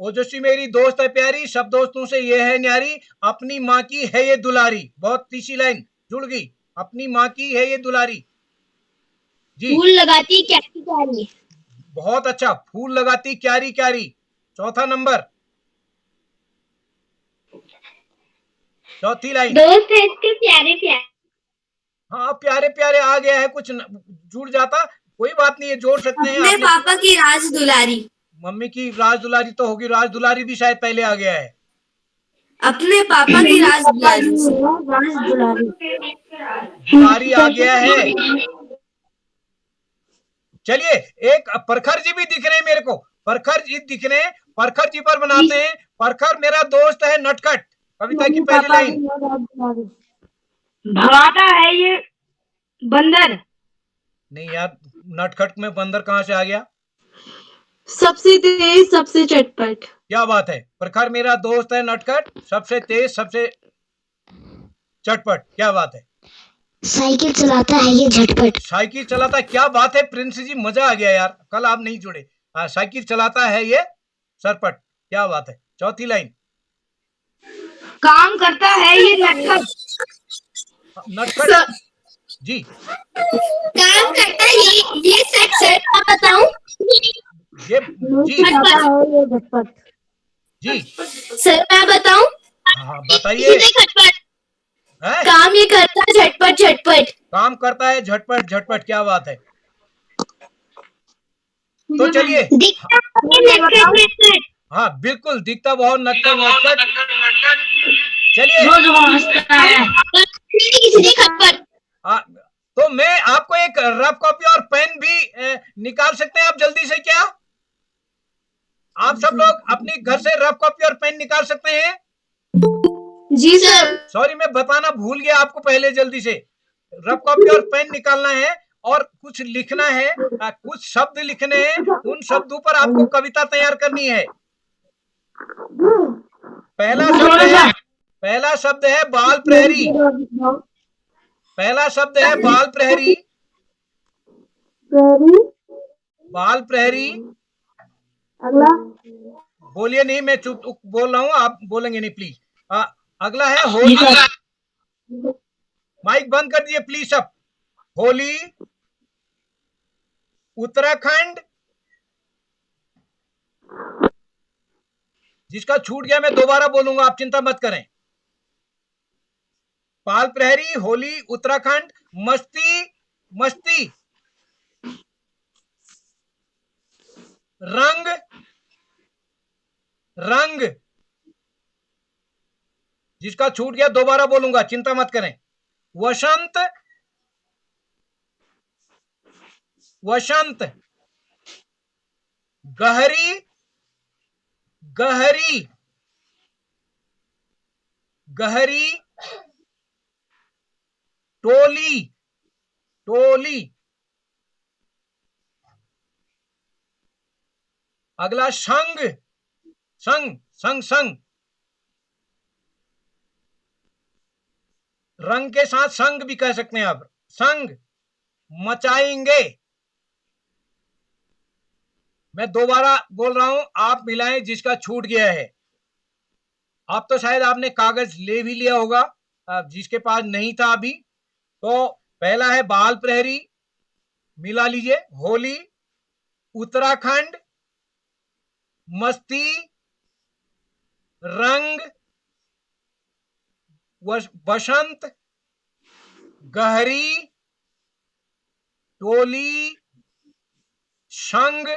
Speaker 1: ओजस्वी मेरी दोस्त है प्यारी, सब दोस्तों से ये है न्यारी, अपनी माँ की है ये दुलारी। बहुत तीसरी लाइन जुड़ गई, अपनी माँ की है ये दुलारी। जी
Speaker 2: फूल लगाती क्यारी क्यारी।
Speaker 1: बहुत अच्छा, फूल लगाती क्यारी क्यारी। चौथा नंबर, चौथी लाइन।
Speaker 4: दोस्त है इसके प्यारे प्यारे।
Speaker 1: हाँ प्यारे प्यारे आ गया है, कुछ जुड़ जाता, कोई बात नहीं है, जोड़ सकते हैं।
Speaker 8: अपने
Speaker 1: आपने
Speaker 8: पापा की राज दुलारी।
Speaker 1: मम्मी की राज दुलारी तो होगी, राज दुलारी भी शायद पहले आ गया है।
Speaker 8: अपने पापा की राज दुलारी।
Speaker 1: दुलारी आ गया है। चलिए एक प्रखर जी भी दिख रहे हैं मेरे को, प्रखर जी दिख रहे हैं, प्रखर जी पर बनाते हैं। प्रखर मेरा दोस्त है नटखट, कविता की पहली लाइन।
Speaker 6: भगाता है ये बंदर।
Speaker 1: नहीं यार, नटखट में बंदर कहां से आ गया?
Speaker 8: सबसे तेज सबसे चटपट।
Speaker 1: क्या बात है, प्रखर मेरा दोस्त है नटखट, सबसे तेज सबसे चटपट। क्या बात है।
Speaker 9: साइकिल चलाता है ये झटपट।
Speaker 1: साइकिल चलाता है, क्या बात है प्रिंस जी, मजा आ गया यार, कल आप नहीं जुड़े। साइकिल चलाता है ये सरपट। क्या बात है। चौथी लाइन।
Speaker 3: काम करता है ये नटखट।
Speaker 1: नटखट जी
Speaker 4: काम करता है ये सेट सेट मैं बताऊं?
Speaker 1: ये जी
Speaker 3: झटपट।
Speaker 1: जी
Speaker 4: सर मैं बताऊं?
Speaker 1: हाँ बताइए।
Speaker 4: खटपट।
Speaker 1: है?
Speaker 4: काम ये करता है झटपट झटपट।
Speaker 1: काम करता है झटपट झटपट। क्या बात है। तो चलिए
Speaker 4: दिखता है नटखट नटखट।
Speaker 1: हाँ बिल्कुल, दिखता बहुत नटखट नटखट। चलिए
Speaker 4: किसी ने खटपट।
Speaker 1: तो मैं आपको एक रफ कॉपी और पेन भी निकाल सकते हैं आप जल्दी से? क्या आप सब लोग अपनी घर से रफ कॉपी और पेन निकाल सकते हैं?
Speaker 4: जी सर।
Speaker 1: सॉरी, मैं बताना भूल गया आपको पहले। जल्दी से रफ कॉपी और पेन निकालना है और कुछ लिखना है, कुछ शब्द लिखने हैं। उन शब्दों पर आपको कविता तैयार करनी है। पहला शब्द है बाल प्रहरी। पहला शब्द है बाल प्रहरी। बाल प्रहरी।
Speaker 3: अगला
Speaker 1: बोलिए नहीं, मैं चुप बोल रहा हूँ, आप बोलेंगे नहीं प्लीज। अगला है होली। माइक बंद कर दिए प्लीज सब। होली, उत्तराखंड। जिसका छूट गया मैं दोबारा बोलूंगा, आप चिंता मत करें। बाल प्रहरी, होली, उत्तराखंड, मस्ती। मस्ती, रंग। रंग। जिसका छूट गया दोबारा बोलूंगा, चिंता मत करें। वसंत। वसंत, गहरी। गहरी। गहरी, टोली। टोली। अगला संग। संग, संग, संग। रंग के साथ संग भी कह सकते हैं आप। संग, मचाएंगे। मैं दोबारा बोल रहा हूं, आप मिलाएं जिसका छूट गया है। आप तो शायद आपने कागज ले भी लिया होगा, जिसके पास नहीं था अभी। तो पहला है बाल प्रहरी, मिला लीजिए। होली, उत्तराखंड, मस्ती, रंग, बसंत, गहरी, टोली, संग,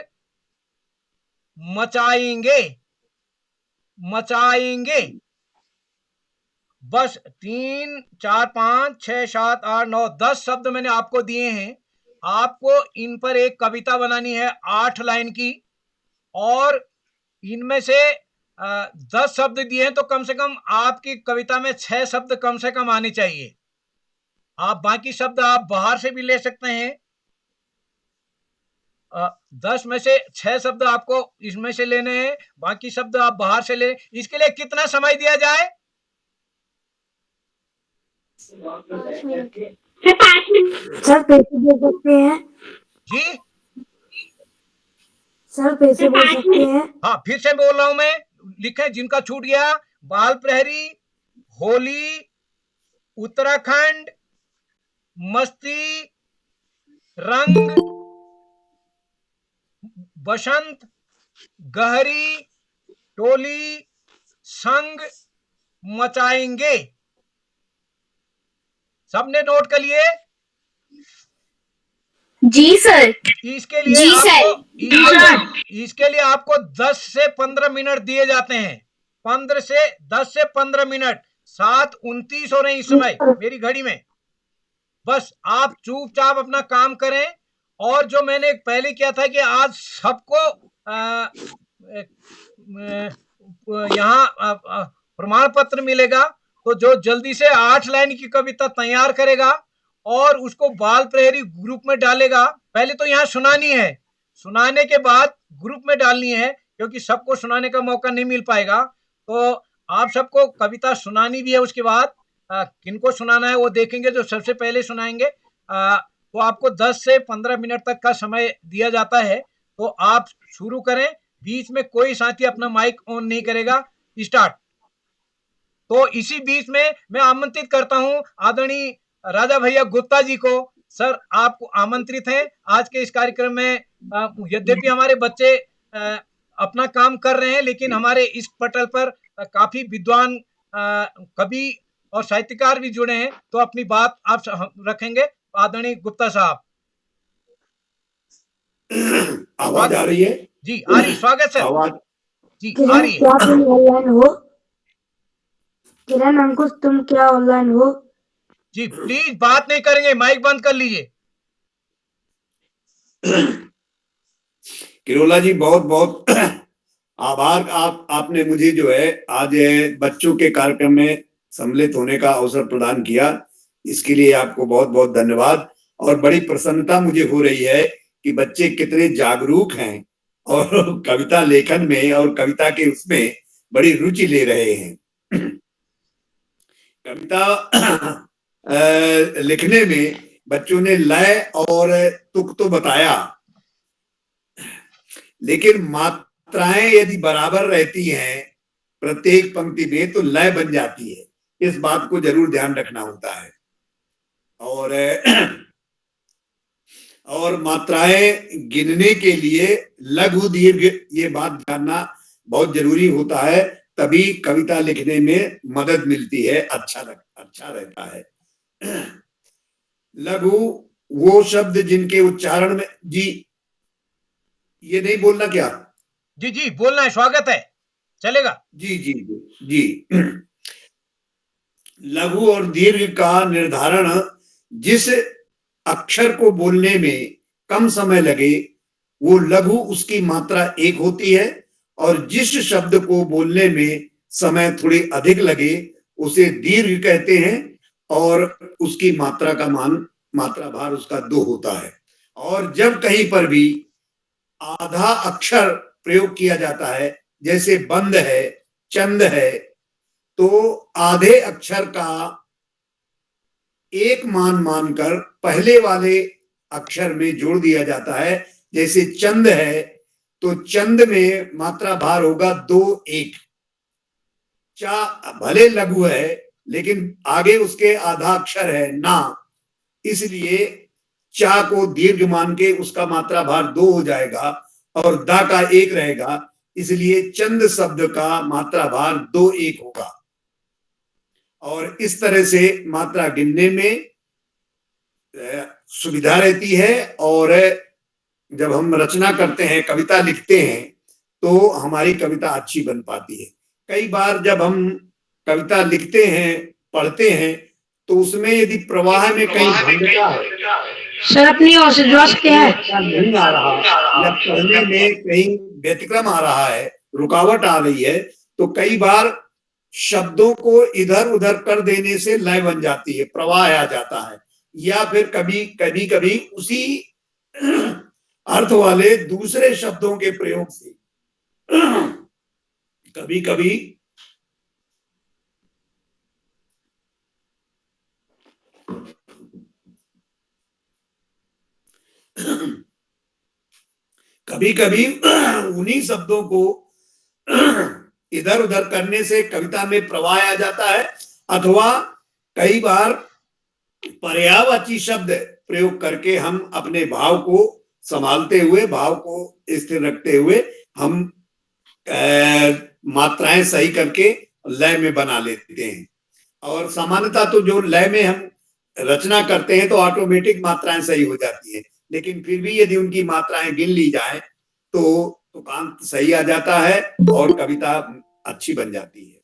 Speaker 1: मचाएंगे। मचाएंगे। बस 3, 4, 5, 6, 7, 8, 9, 10 शब्द मैंने आपको दिए हैं। आपको इन पर एक कविता बनानी है 8 लाइन की, और इनमें से 10 शब्द दिए हैं, तो कम से कम आपकी कविता में 6 शब्द कम से कम आने चाहिए। आप बाकी शब्द आप बाहर से भी ले सकते हैं। 10 में से 6 शब्द आपको इसमें से लेने हैं, बाकी शब्द आप बाहर से ले। इसके लिए कितना समय दिया जाए?
Speaker 6: Sir 5 minute.
Speaker 3: सर पैसे दे सकते हैं?
Speaker 1: जी
Speaker 3: सर पैसे बोल सकते हैं?
Speaker 1: हाँ, फिर से बोल रहा हूं मैं, लिखें जिनका छूट गया। बाल प्रहरी, होली, उत्तराखंड, मस्ती, रंग, बसंत, गहरी, टोली, संग, मचाएंगे। सबने नोट कर लिए?
Speaker 4: जी सर।
Speaker 1: इसके लिए
Speaker 4: जी
Speaker 1: इसके लिए आपको 10 से 15 मिनट दिए जाते हैं। 10 से 15 मिनट। 7:29 हो रहे हैं इस समय मेरी घड़ी में। बस आप चुपचाप अपना काम करें। और जो मैंने पहले किया था कि आज सबको यहाँ प्रमाण पत्र मिलेगा, तो जो जल्दी से 8 लाइन की कविता तैयार करेगा और उसको बाल प्रहरी ग्रुप में डालेगा। पहले तो यहाँ सुनानी है, सुनाने के बाद ग्रुप में डालनी है, क्योंकि सबको सुनाने का मौका नहीं मिल पाएगा। तो आप सबको कविता सुनानी भी है। उसके बाद किनको सुनाना है वो देखेंगे, जो सबसे पहले सुनाएंगे। तो आपको 10 से 15 मिनट तक का समय दिया जाता है। तो आप शुरू करें, बीच में कोई साथी अपना माइक ऑन नहीं करेगा। स्टार्ट। तो इसी बीच में मैं आमंत्रित करता हूं आदरणीय राजा भैया गुप्ता जी को। सर, आप आमंत्रित हैं आज के इस कार्यक्रम में। यद्यपि हमारे बच्चे अपना काम कर रहे हैं, लेकिन हमारे इस पटल पर काफी विद्वान कवि और साहित्यकार भी जुड़े हैं। तो अपनी बात आप रखेंगे आदरणीय गुप्ता साहब।
Speaker 10: आवाज आ रही है?
Speaker 1: जी आ रही। स्वागत सर।
Speaker 10: आवाज
Speaker 1: जी आ रही है।
Speaker 3: क्या तुम ऑनलाइन हो? किरण अंकुश, तुम क्या ऑनलाइन हो?
Speaker 1: जी प्लीज बात नहीं करेंगे, माइक बंद कर लीजिए।
Speaker 10: किरोला जी, बहुत बहुत आभार। आपने मुझे जो है आज बच्चों के कार्यक्रम में सम्मिलित होने का अवसर प्रदान किया। इसके लिए आपको बहुत बहुत धन्यवाद। और बड़ी प्रसन्नता मुझे हो रही है कि बच्चे कितने जागरूक हैं और कविता लेखन में और कविता के उसमें बड़ी रुचि ले रहे हैं। कविता लिखने में बच्चों ने लय और तुक तो बताया, लेकिन मात्राएं यदि बराबर रहती हैं प्रत्येक पंक्ति में तो लय बन जाती है। इस बात को जरूर ध्यान रखना होता है। और मात्राएं गिनने के लिए लघु दीर्घ ये बात जानना बहुत जरूरी होता है, तभी कविता लिखने में मदद मिलती है, अच्छा रहता है। लघु वो शब्द जिनके उच्चारण में, जी ये नहीं बोलना क्या?
Speaker 1: जी जी बोलना है, स्वागत है, चलेगा।
Speaker 10: जी जी जी। लघु और दीर्घ का निर्धारण जिस अक्षर को बोलने में कम समय लगे वो लघु उसकी मात्रा 1 होती है, और जिस शब्द को बोलने में समय थोड़ी अधिक लगे उसे दीर्घ कहते हैं, और उसकी मात्रा का मात्रा भार उसका 2 होता है। और जब कहीं पर भी आधा अक्षर प्रयोग किया जाता है, जैसे बंद है, चंद है, तो आधे अक्षर का एक मान मानकर पहले वाले अक्षर में जोड़ दिया जाता है। जैसे चंद है तो चंद में मात्रा भार होगा 2 1। चा भले लघु है लेकिन आगे उसके आधा अक्षर है ना, इसलिए चा को दीर्घ मान के उसका मात्रा भार 2 हो जाएगा और दा का 1 रहेगा, इसलिए चंद शब्द का मात्रा भार 2 1 होगा। और इस तरह से मात्रा गिनने में सुविधा रहती है। और जब हम रचना करते हैं, कविता लिखते हैं, तो हमारी कविता अच्छी बन पाती है। कई बार जब हम कविता लिखते हैं, पढ़ते हैं, तो उसमें यदि प्रवाह में कहीं भंगता है,
Speaker 3: सर अपनी ओर से जोश क्या है,
Speaker 10: नहीं आ रहा, या पढ़ने में कहीं व्यतिक्रम आ रहा है, रुकावट आ रही है, तो कई बार शब्दों को इधर उधर कर देने से लय बन जाती है, प्रवाह आ जाता है, या फिर कभी उसी अर्थ वाले दूसरे शब्दों के प्रयोग से कभी कभी उन्हीं शब्दों को इधर उधर करने से कविता में प्रवाह आ जाता है, अथवा कई बार पर्यायवाची शब्द प्रयोग करके हम अपने भाव को संभालते हुए, भाव को स्थिर रखते हुए हम मात्राएं सही करके लय में बना लेते हैं। और सामान्यतः तो जो लय में हम रचना करते हैं तो ऑटोमेटिक मात्राएं सही हो जाती है, लेकिन फिर भी यदि उनकी मात्राएं गिन ली जाए तो तुकांत सही आ जाता है और कविता अच्छी बन जाती है।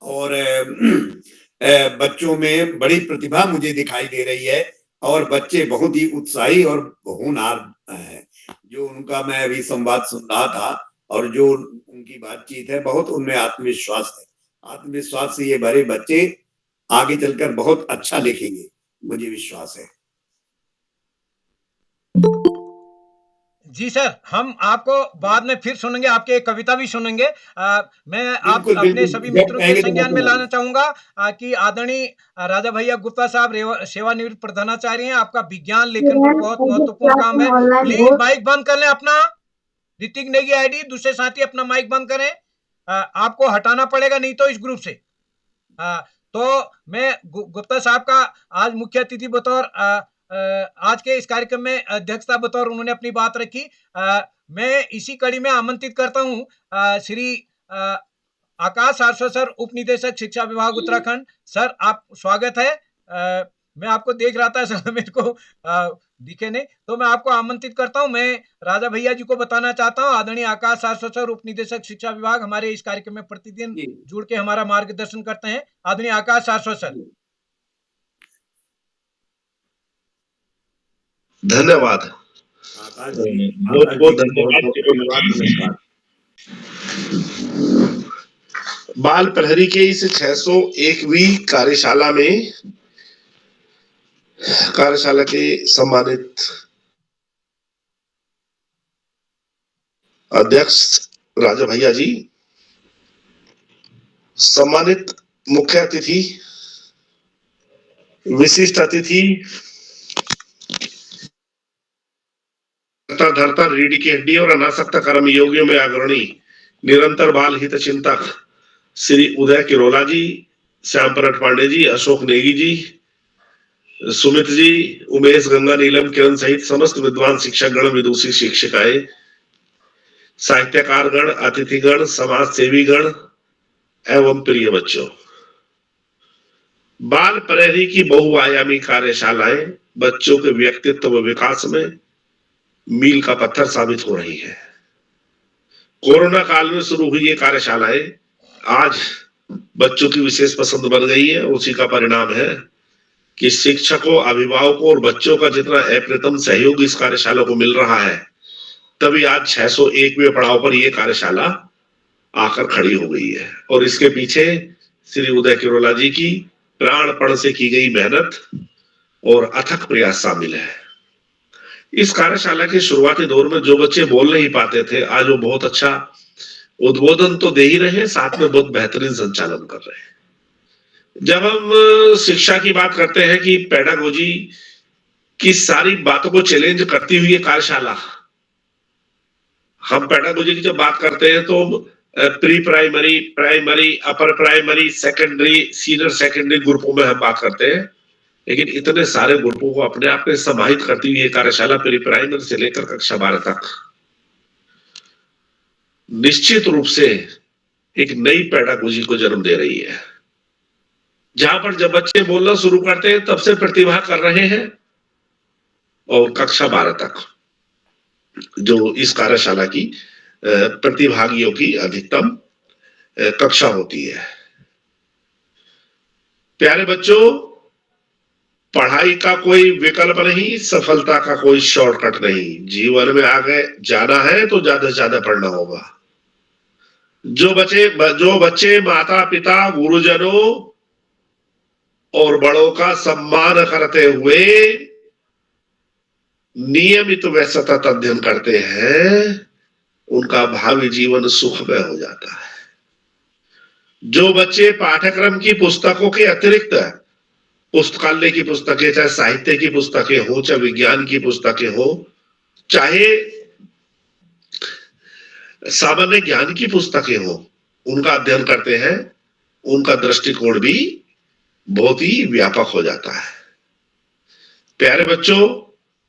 Speaker 10: और बच्चों में बड़ी प्रतिभा मुझे दिखाई दे रही है, और बच्चे बहुत ही उत्साही और होनहार हैं। जो उनका मैं अभी संवाद सुन रहा था और जो उनकी बातचीत है, बहुत उनमें आत्मविश्वास है। आत्मविश्वास से ये भरे बच्चे आगे चलकर बहुत अच्छा लिखेंगे, मुझे विश्वास है।
Speaker 1: जी सर, हम आपको बाद में फिर सुनेंगे, आपके एक कविता भी सुनेंगे। मैं आप
Speaker 10: बिल्कुल,
Speaker 1: अपने
Speaker 10: बिल्कुल,
Speaker 1: सभी
Speaker 10: जब
Speaker 1: मित्रों के
Speaker 10: कहेंगे तो
Speaker 1: संज्ञान में
Speaker 10: मैं
Speaker 1: लाना चाहूंगा कि आदरणीय राजा भैया गुप्ता साहब सेवानिवृत्त प्रधानाचार्य हैं। आपका विज्ञान लेखन पर बहुत महत्वपूर्ण काम है। प्लीज माइक बंद कर लें अपना। ऋतिक नेगी आईडी, दूसरे साथी अपना माइक बंद करें। आपको हटाना पड़ेगा नहीं तो इस ग्रुप से। तो मैं गुप्ता साहब का आज मुख्य अतिथि बतौर आज के इस कार्यक्रम में अध्यक्षता बतौर उन्होंने अपनी बात रखी। मैं इसी कड़ी में आमंत्रित करता हूं श्री आकाश सारस्वत सर, उप निदेशक शिक्षा विभाग उत्तराखंड। सर, आप स्वागत है। मैं आपको देख रहा था सर, मेरे को दिखे नहीं, तो मैं आपको आमंत्रित करता हूं। मैं राजा भैया जी को बताना चाहता हूं, आदरणीय आकाश सारस्वत सर, उप निदेशक शिक्षा विभाग, हमारे इस कार्यक्रम में प्रतिदिन जुड़ के हमारा मार्गदर्शन करते हैं। आदरणीय आकाश सारस्वत सर।
Speaker 7: धन्यवाद, बहुत बहुत धन्यवाद।
Speaker 11: बाल प्रहरी के इस 601वीं कार्यशाला के सम्मानित अध्यक्ष राजा भैया जी, सम्मानित मुख्य अतिथि, विशिष्ट अतिथि, धरता रीढ़ की हड्डी और अनासक्त कर्म योगियों में अग्रणी निरंतर बाल हित चिंतक श्री उदय किरोला जी, श्याम परट पांडे जी, अशोक नेगी जी, सुमित जी, उमेश गंगा नीलम किरण सहित समस्त विद्वान शिक्षक गण, विदुषी शिक्षिकाएं, साहित्यकार गण, अतिथिगण, समाज सेवी गण एवं प्रिय बच्चों, बाल प्रहरी की बहुआयामी कार्यशालाएं बच्चों के व्यक्तित्व विकास में मील का पत्थर साबित हो रही है। कोरोना काल में शुरू हुई ये कार्यशालाएं आज बच्चों की विशेष पसंद बन गई है। उसी का परिणाम है कि शिक्षकों, अभिभावकों और बच्चों का जितना अप्रतिम सहयोग इस कार्यशाला को मिल रहा है, तभी आज 601वें पड़ाव पर यह कार्यशाला आकर खड़ी हो गई है। और इसके पीछे श्री उदय किरोला जी की प्राणपण से की गई मेहनत और अथक प्रयास शामिल है। इस कार्यशाला के शुरुआती दौर में जो बच्चे बोल नहीं पाते थे, आज वो बहुत अच्छा उद्बोधन तो दे ही रहे, साथ में बहुत बेहतरीन संचालन कर रहे हैं। जब हम शिक्षा की बात करते हैं कि पेडागोजी की सारी बातों को चैलेंज करती हुई ये कार्यशाला, हम पेडागोजी की जब बात करते हैं तो pre primary, primary, upper primary, secondary, senior secondary ग्रुपों में हम बात करते हैं, लेकिन इतने सारे ग्रुपों को अपने आप में समाहित करती हुई ये कार्यशाला प्री प्राइमरी से लेकर कक्षा 12 तक निश्चित रूप से एक नई पेडागोजी को जन्म दे रही है। जहां पर जब बच्चे बोलना शुरू करते हैं तब से प्रतिभा कर रहे हैं, और कक्षा 12 तक जो इस कार्यशाला की प्रतिभागियों की अधिकतम कक्षा होती है। प्यारे बच्चों, पढ़ाई का कोई विकल्प नहीं, सफलता का कोई शॉर्टकट नहीं। जीवन में आगे जाना है तो ज्यादा से ज्यादा पढ़ना होगा। जो बच्चे माता पिता, गुरुजनों और बड़ों का सम्मान करते हुए नियमित व सतत अध्ययन करते हैं, उनका भावी जीवन सुखमय हो जाता है। जो बच्चे पाठ्यक्रम की पुस्तकों के अतिरिक्त पुस्तकालय की पुस्तकें, चाहे साहित्य की पुस्तकें हो, चाहे विज्ञान की पुस्तकें हो, चाहे सामान्य ज्ञान की पुस्तकें हो, उनका अध्ययन करते हैं, उनका दृष्टिकोण भी बहुत ही व्यापक हो जाता है। प्यारे बच्चों,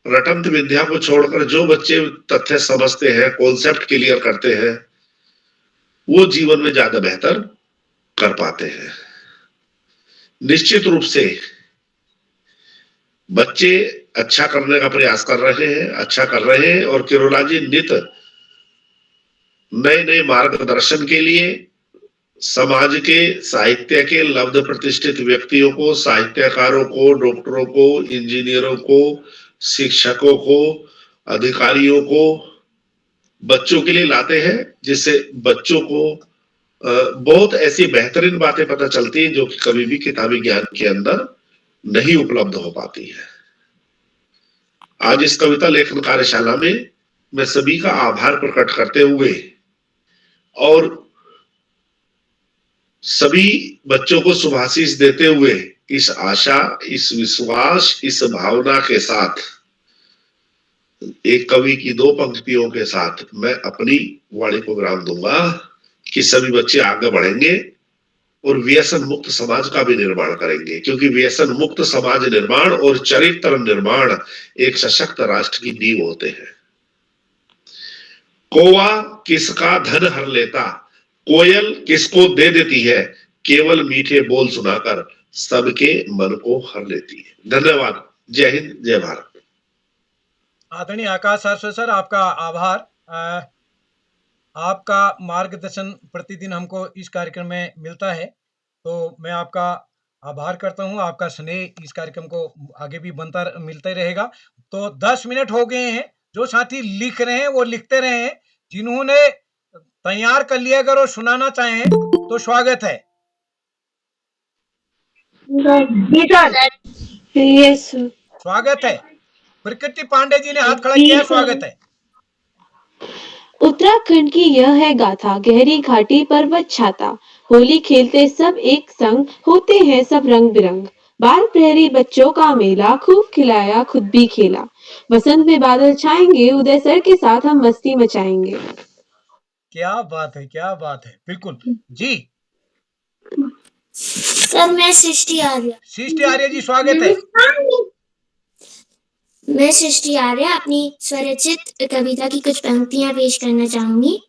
Speaker 11: रटंत विद्या को छोड़कर जो बच्चे तथ्य समझते हैं, कॉन्सेप्ट क्लियर करते हैं, वो जीवन में ज्यादा बेहतर कर पाते हैं। निश्चित रूप से बच्चे अच्छा करने का प्रयास कर रहे हैं, और किरोला जी नित नए नए मार्गदर्शन के लिए समाज के, साहित्य के लब्ध प्रतिष्ठित व्यक्तियों को, साहित्यकारों को, डॉक्टरों को, इंजीनियरों को, शिक्षकों को, अधिकारियों को बच्चों के लिए लाते हैं, जिससे बच्चों को बहुत ऐसी बेहतरीन बातें पता चलती हैं जो कि कभी भी किताबी ज्ञान के अंदर नहीं उपलब्ध हो पाती है। आज इस कविता लेखन कार्यशाला में मैं सभी का आभार प्रकट करते हुए और सभी बच्चों को शुभाशीष देते हुए, इस आशा, इस विश्वास, इस भावना के साथ, एक कवि की 2 पंक्तियों के साथ मैं अपनी वाणी को विराम दूंगा कि सभी बच्चे आगे बढ़ेंगे और व्यसन मुक्त समाज का भी निर्माण करेंगे, क्योंकि व्यसन मुक्त समाज निर्माण और चरित्र निर्माण एक सशक्त राष्ट्र की नींव होते हैं। कौवा किसका धन हर लेता, कोयल किसको दे देती है, केवल मीठे बोल सुनाकर सबके मन को हर लेती है। धन्यवाद। जय हिंद, जय भारत।
Speaker 1: आदरणीय आकाश सर, आपका आभार। आपका मार्गदर्शन प्रतिदिन हमको इस कार्यक्रम में मिलता है, तो मैं आपका आभार करता हूं। आपका स्नेह इस कार्यक्रम को आगे भी मिलता ही रहेगा। तो 10 मिनट हो गए हैं। जो साथी लिख रहे हैं वो लिखते रहे हैं, जिन्होंने तैयार कर लिया अगर वो सुनाना चाहें तो स्वागत है।
Speaker 3: जी सर।
Speaker 8: Yes sir.
Speaker 1: स्वागत है। प्रकृति पांडे जी ने हाथ खड़ा किया है, स्वागत है।
Speaker 8: उत्तराखंड की यह है गाथा, गहरी घाटी पर्वत छाता, होली खेलते सब एक संग, होते हैं सब रंग बिरंग। बाल प्रहरी बच्चों का मेला, खूब खिलाया खुद भी खेला। बसंत में बादल छाएंगे, उदय सर के साथ हम मस्ती मचाएंगे।
Speaker 1: क्या बात है, क्या बात है, बिल्कुल जी।
Speaker 9: सर मैं सृष्टि आर्य।
Speaker 1: सृष्टि आर्य जी स्वागत है।
Speaker 9: मैं सृष्टि आर्य अपनी स्वरचित कविता की कुछ पंक्तियां पेश करना चाहूंगी।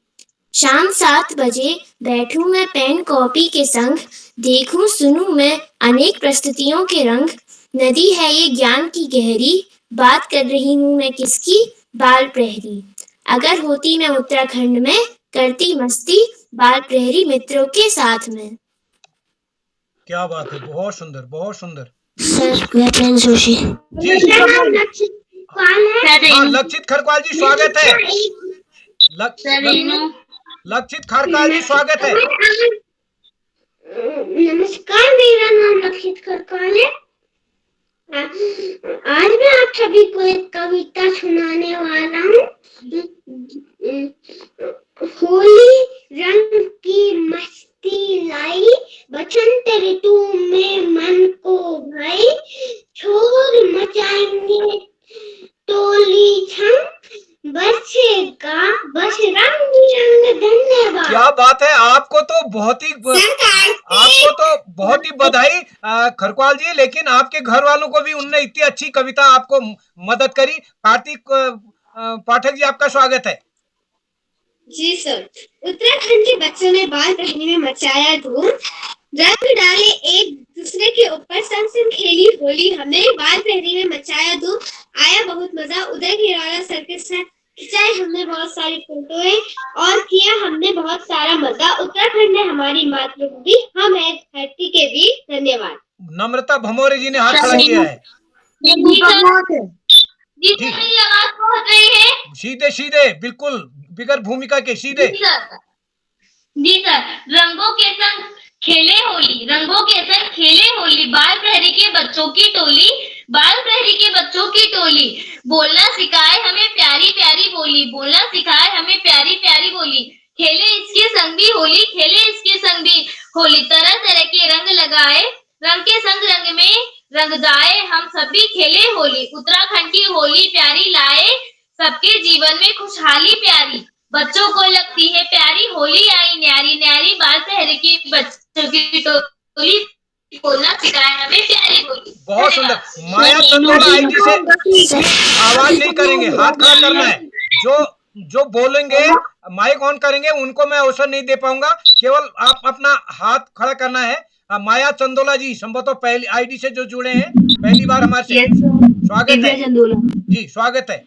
Speaker 9: शाम 7 बजे बैठूं मैं पेन कॉपी के संग, देखूं सुनूं मैं अनेक प्रस्तुतियों के रंग। नदी है ये ज्ञान की गहरी, बात कर रही हूं मैं किसकी, बाल प्रहरी। अगर होती मैं उत्तराखंड में, करती मस्ती बाल प्रहरी मित्रों के साथ में।
Speaker 1: क्या बात है, बहुत सुंदर, बहुत सुंदर।
Speaker 9: सर मैं प्रिंस जोशी।
Speaker 1: जी हाँ, लक्षित खरकवाल जी स्वागत है। लक्षित खरकवाल जी स्वागत है।
Speaker 4: नमस्कार, मेरा नाम लक्षित खरकवाल है। आज मैं आप सभी को एक कविता सुनाने वाला हूँ। होली रंग की मस्ती लाई, बसंत ऋतु में मन को भाई, शोर मचाएंगे टोली छम, बसेगा बस रंग बिरंग। धन्यवाद।
Speaker 1: क्या बात है, आपको तो बहुत ही बधाई खरकवाल जी। लेकिन आपके घर वालों को भी उनने इतनी अच्छी कविता आपको मदद करी। कार्तिक पाठक जी आपका स्वागत है।
Speaker 4: जी सर। उत्तराखंड के बच्चों ने बाल प्रहरी में मचाया धूम, रंग डाले एक दूसरे के ऊपर, संग संग खेली होली हमने, बाल प्रहरी में मचाया धूम, आया बहुत मजा। उदय गिराया सर के साथ खिंचाई हमने बहुत सारी फोटोएं, और किया हमने बहुत सारा मजा। उत्तराखंड है हमारी मातृभूमि, हम है धरती के वीर। धन्यवाद।
Speaker 1: नम्रता भमोरे जी ने हाथ खड़ा किया है।
Speaker 6: जी सर, मेरी आवाज पहुंच रही है?
Speaker 1: सीधे सीधे, बिल्कुल बिगर भूमिका के सीधे।
Speaker 6: जी सर। रंगों के संग खेले होली, रंगों के संग खेले होली, बाल प्रहरी के बच्चों की टोली, बाल प्रहरी के बच्चों की टोली, बोलना सिखाए हमें प्यारी प्यारी बोली, बोलना सिखाए हमें प्यारी प्यारी बोली। खेले इसके संग भी होली, खेले इसके संग भी होली, तरह तरह के रंग लगाए, रंग के संग रंग में रंग जाए, हम सभी खेले होली। उत्तराखंड की होली प्यारी लाए, सबके जीवन में खुशहाली प्यारी, बच्चों को लगती है प्यारी होली आई न्यारी न्यारी, बाल प्रहरी के बच्चों की टोली, बोलना सिखाए हमें प्यारी होली।
Speaker 1: बहुत सुंदर। माया चंदोला आईटी से आवाज नहीं करेंगे, हाथ खड़ा करना है। जो बोलेंगे माइक ऑन करेंगे उनको मैं अवसर नहीं दे पाऊंगा, केवल आप अपना हाथ खड़ा करना है। माया चंदोला जी संभवतः पहली आईडी से जो जुड़े हैं, पहली बार हमारे से स्वागत है जी, स्वागत है।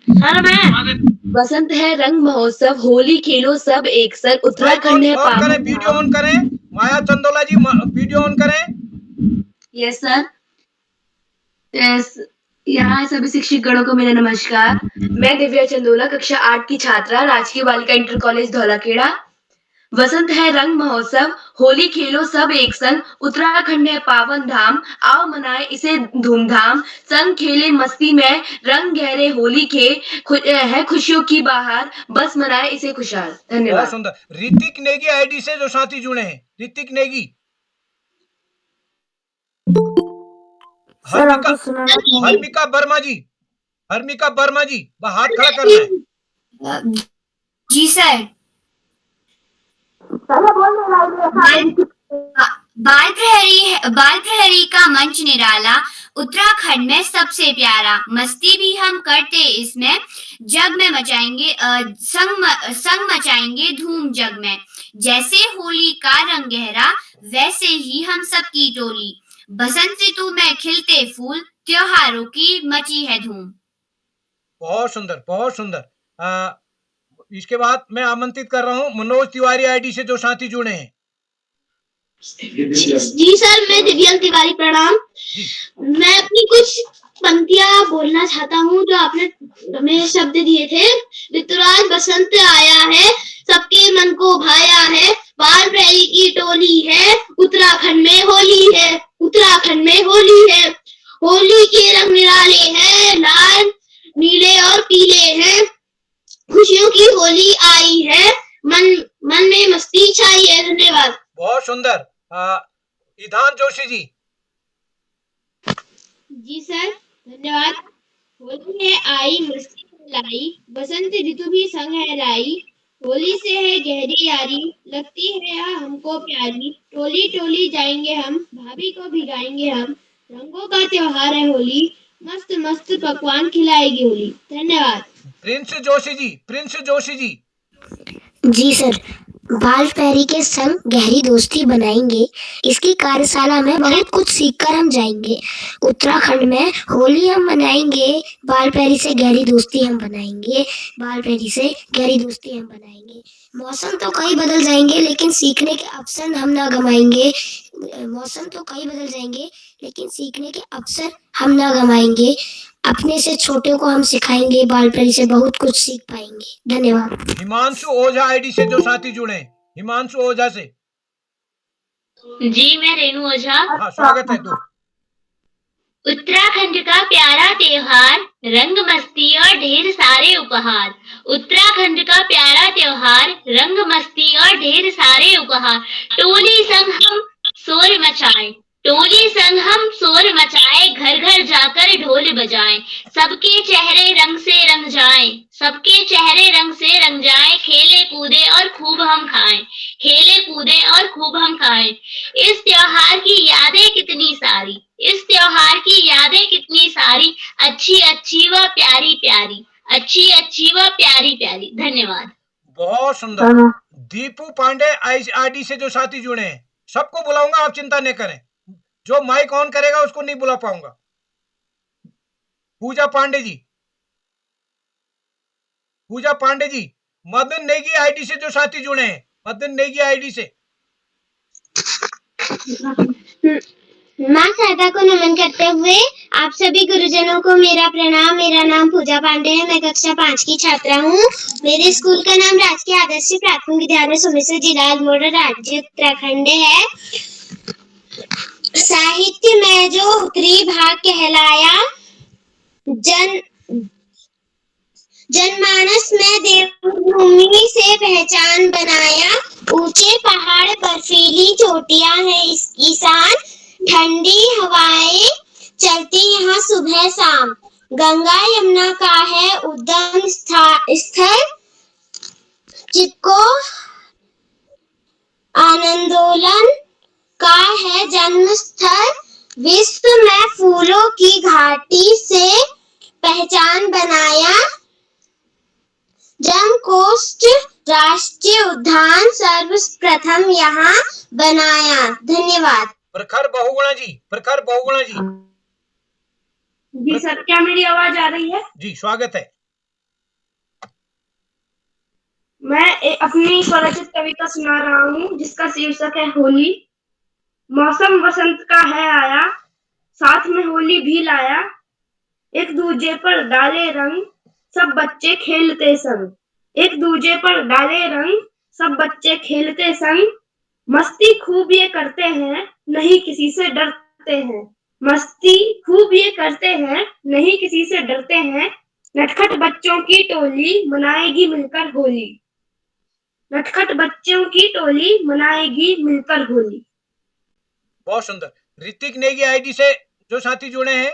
Speaker 8: बसंत है रंग महोत्सव, होली खेलो सब एक संग, उत्तराखंड है
Speaker 1: ऑन करें, वीडियो ऑन करें। माया चंदोला जी वीडियो ऑन करें।
Speaker 8: Yes sir. यस, यहाँ सभी शिक्षकगणों को मेरा नमस्कार। मैं दिव्या चंदोला, कक्षा 8 की छात्रा, राजकीय बालिका इंटर कॉलेज धौलाखेड़ा। बसंत है रंग महोत्सव, होली खेलो सब एक संग, उत्तराखंड है पावन धाम, आओ मनाए इसे धूमधाम, संग खेले मस्ती में रंग गहरे होली के, है खुशियों की बहार, बस मनाए इसे खुशहाल। धन्यवाद।
Speaker 1: बहुत सुंदर। ऋतिक नेगी आईडी से जो साथी जुड़े हैं, ऋतिक नेगी। हर्मिका वर्मा जी, हर्मिका वर्मा जी हाथ खड़ा करना है।
Speaker 9: जी सर। बाल प्रहरी का मंच निराला, उत्तराखंड में सबसे प्यारा, मस्ती भी हम करते इसमें, जग में मचाएंगे संग मचाएंगे धूम जग में, जैसे होली का रंग गहरा वैसे ही हम सबकी टोली, बसंत ऋतु में खिलते फूल, त्योहारों की मची है धूम।
Speaker 1: बहुत सुंदर, बहुत सुंदर। इसके बाद मैं आमंत्रित कर रहा हूँ मनोज तिवारी आईडी से जो साथी जुड़े हैं।
Speaker 2: जी सर, मैं दिव्यांग तिवारी, प्रणाम। मैं अपनी कुछ पंक्तियां बोलना चाहता हूँ जो आपने हमें शब्द दिए थे। ऋतुराज बसंत आया है, सबके मन को भाया है, बाल प्रहरी की टोली है, उत्तराखंड में होली है। होली के रंग निराले हैं, लाल, नीले और पीले हैं। खुशियों की होली आई है, मन में मस्ती छाई है। धन्यवाद।
Speaker 1: बहुत सुंदर। ईधान जोशी जी।
Speaker 2: जी सर, धन्यवाद। होली है आई, मस्ती है लाई, बसंत ऋतु भी संग है लाई। होली से है गहरी यारी, लगती है यह हमको प्यारी। टोली टोली जाएंगे हम, भाभी को भिगाएंगे हम। रंगों का त्योहार है होली, मस्त मस्त पकवान खिलाएगी होली। धन्यवाद।
Speaker 1: Prince Joshi ji, Prince Joshi ji.
Speaker 9: जी सर, बाल पैरी के संग गहरी दोस्ती बनाएंगे। इसकी कार्यशाला में बहुत कुछ सीखकर हम जाएंगे। उत्तराखंड में होली हम मनाएंगे, बाल पैरी से गहरी दोस्ती हम बनाएंगे। बाल पैरी से गहरी दोस्ती हम बनाएंगे। मौसम तो कई बदल जाएंगे लेकिन सीखने के अवसर हम ना गमाएंगे। मौसम तो कई बदल जाएंगे लेकिन सीखने के अवसर हम ना गमाएंगे। अपने से छोटे को हम सिखाएंगे, बाल पैरी से बहुत कुछ सीख पाएंगे। धन्यवाद।
Speaker 1: हिमांशु ओझा आईडी से जो साथी जुड़े हैं, हिमांशु ओझा से।
Speaker 12: जी मैं रेणु ओझा।
Speaker 1: हाँ, स्वागत है दोस्त।
Speaker 12: उत्तराखंड का प्यारा त्योहार, रंग मस्ती और ढेर सारे उपहार। उत्तराखंड का प्यारा त्योहार, रंग मस्ती और ढेर सारे उपहार। टोली संग हम शोर मचाएं, टोली संग हम शोर मचाएं, घर घर जाकर ढोल बजाएं। सबके चेहरे रंग से रंग जाएं, सबके चेहरे रंग से रंग जाएं। खेले कूदे और खूब हम खाएं, खेले कूदे और खूब हम खाएं। इस त्योहार की यादें कितनी सारी, इस त्योहार की यादें कितनी सारी। अच्छी अच्छी व प्यारी प्यारी, अच्छी अच्छी व प्यारी प्यारी। धन्यवाद।
Speaker 1: बहुत सुंदर। दीपू पांडे आईडी से जो साथी जुड़े हैं, सबको बुलाऊंगा, आप चिंता नहीं करें। जो माइक ऑन करेगा उसको नहीं बुला पाऊंगा। पूजा पांडे जी, पूजा पांडे जी। मदन नेगी आईडी से जो साथी जुड़े हैं, मदन नेगी आईडी से।
Speaker 2: माँ शारदा को नमन करते हुए आप सभी गुरुजनों को मेरा प्रणाम। मेरा नाम पूजा पांडे है, मैं कक्षा 5 की छात्रा हूँ। मेरे स्कूल का नाम राजकीय आदर्श प्राथमिक विद्यालय सोमेश्वर, जिला अल्मोड़ा, राज्य उत्तराखंड है। साहित्य में जो उत्तरी भाग कहलाया, जनमानस में देवभूमि से पहचान बनाया। ऊंचे पहाड़, बर्फीली चोटियां हैं इसकी शान। ठंडी हवाएं चलती यहाँ सुबह शाम। गंगा यमुना का है उद्गम स्थल। चिपको आनंदोलन का है जन्म स्थल। विश्व में फूलों की घाटी से पहचान बनाया। जमकोष्ठ राष्ट्रीय उद्यान सर्वप्रथम यहाँ बनाया। धन्यवाद।
Speaker 1: प्रखर बहुगुणा जी, प्रखर बहुगुणा जी।
Speaker 2: जी सर, क्या मेरी आवाज आ रही है?
Speaker 1: जी, स्वागत है।
Speaker 2: मैं अपनी स्वरचित कविता सुना रहा हूँ जिसका शीर्षक है होली। मौसम बसंत का है आया, साथ में होली भी लाया। एक दूजे पर डाले रंग, सब बच्चे खेलते संग। एक दूजे पर डाले रंग, सब बच्चे खेलते संग। मस्ती खूब ये करते हैं, नहीं किसी से डरते हैं। मस्ती खूब ये करते हैं, नहीं किसी से डरते हैं। नटखट बच्चों की टोली मनाएगी मिलकर होली। नटखट बच्चों की टोली मनाएगी मिलकर होली।
Speaker 1: बहुत सुंदर। ऋतिक नेगी आईडी से जो साथी जुड़े हैं,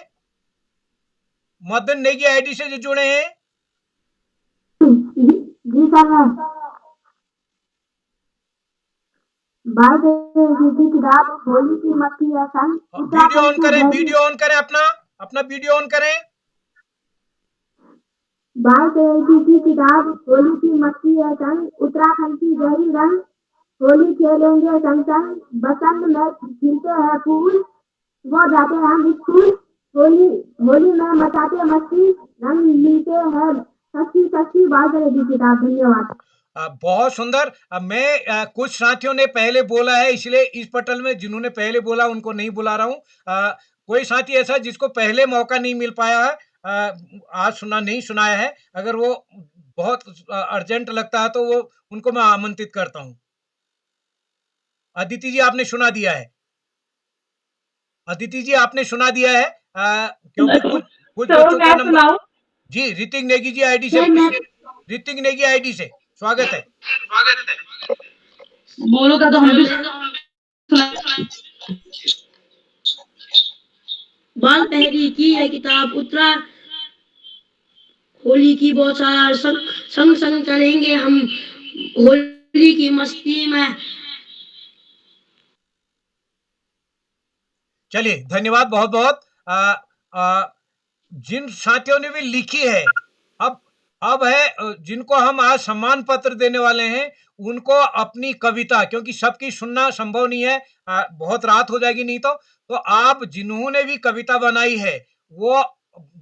Speaker 1: मदन नेगी आईडी से जो जुड़े हैं।
Speaker 2: जी सर, किताब होली की मस्ती है संग।
Speaker 1: वीडियो ऑन करें, वीडियो ऑन करें, अपना वीडियो ऑन करें।
Speaker 2: की किताब होली की मस्ती है संग। उत्तराखंड की गहरी रंग, होली खेलेंगे संग संग। बसंत में खिलते हैं फूल, वो जाते हैं हम स्कूल। होली में मचाते मस्ती, रंग मिलते हैं सच्ची सच्ची। बात की किताब। धन्यवाद।
Speaker 1: बहुत सुंदर। मैं कुछ साथियों ने पहले बोला है, इसलिए इस पटल में जिन्होंने पहले बोला उनको नहीं बुला रहा हूँ। कोई साथी ऐसा जिसको पहले मौका नहीं मिल पाया है, आज नहीं सुनाया है, अगर वो बहुत अर्जेंट लगता है तो वो उनको मैं आमंत्रित करता हूँ। अदिति जी, आपने सुना दिया है। अदिति जी आपने सुना दिया है, क्योंकि कुछ
Speaker 6: तो
Speaker 1: बच्चों का
Speaker 6: मैं
Speaker 1: नंबर।
Speaker 6: सुनाऊं?
Speaker 1: जी, ऋतिक नेगी जी आईडी से, ऋतिक नेगी आईडी से स्वागत है।
Speaker 8: बोलोगा तो हम भी
Speaker 13: बाल पहरी की है किताब उत्तरा होली की बौछार, संग संग चलेंगे हम होली की मस्ती में।
Speaker 1: चलिए, धन्यवाद बहुत बहुत। जिन साथियों ने भी लिखी है, अब है जिनको हम आज सम्मान पत्र देने वाले हैं, उनको अपनी कविता, क्योंकि सबकी सुनना संभव नहीं है, बहुत रात हो जाएगी नहीं तो आप जिन्होंने भी कविता बनाई है वो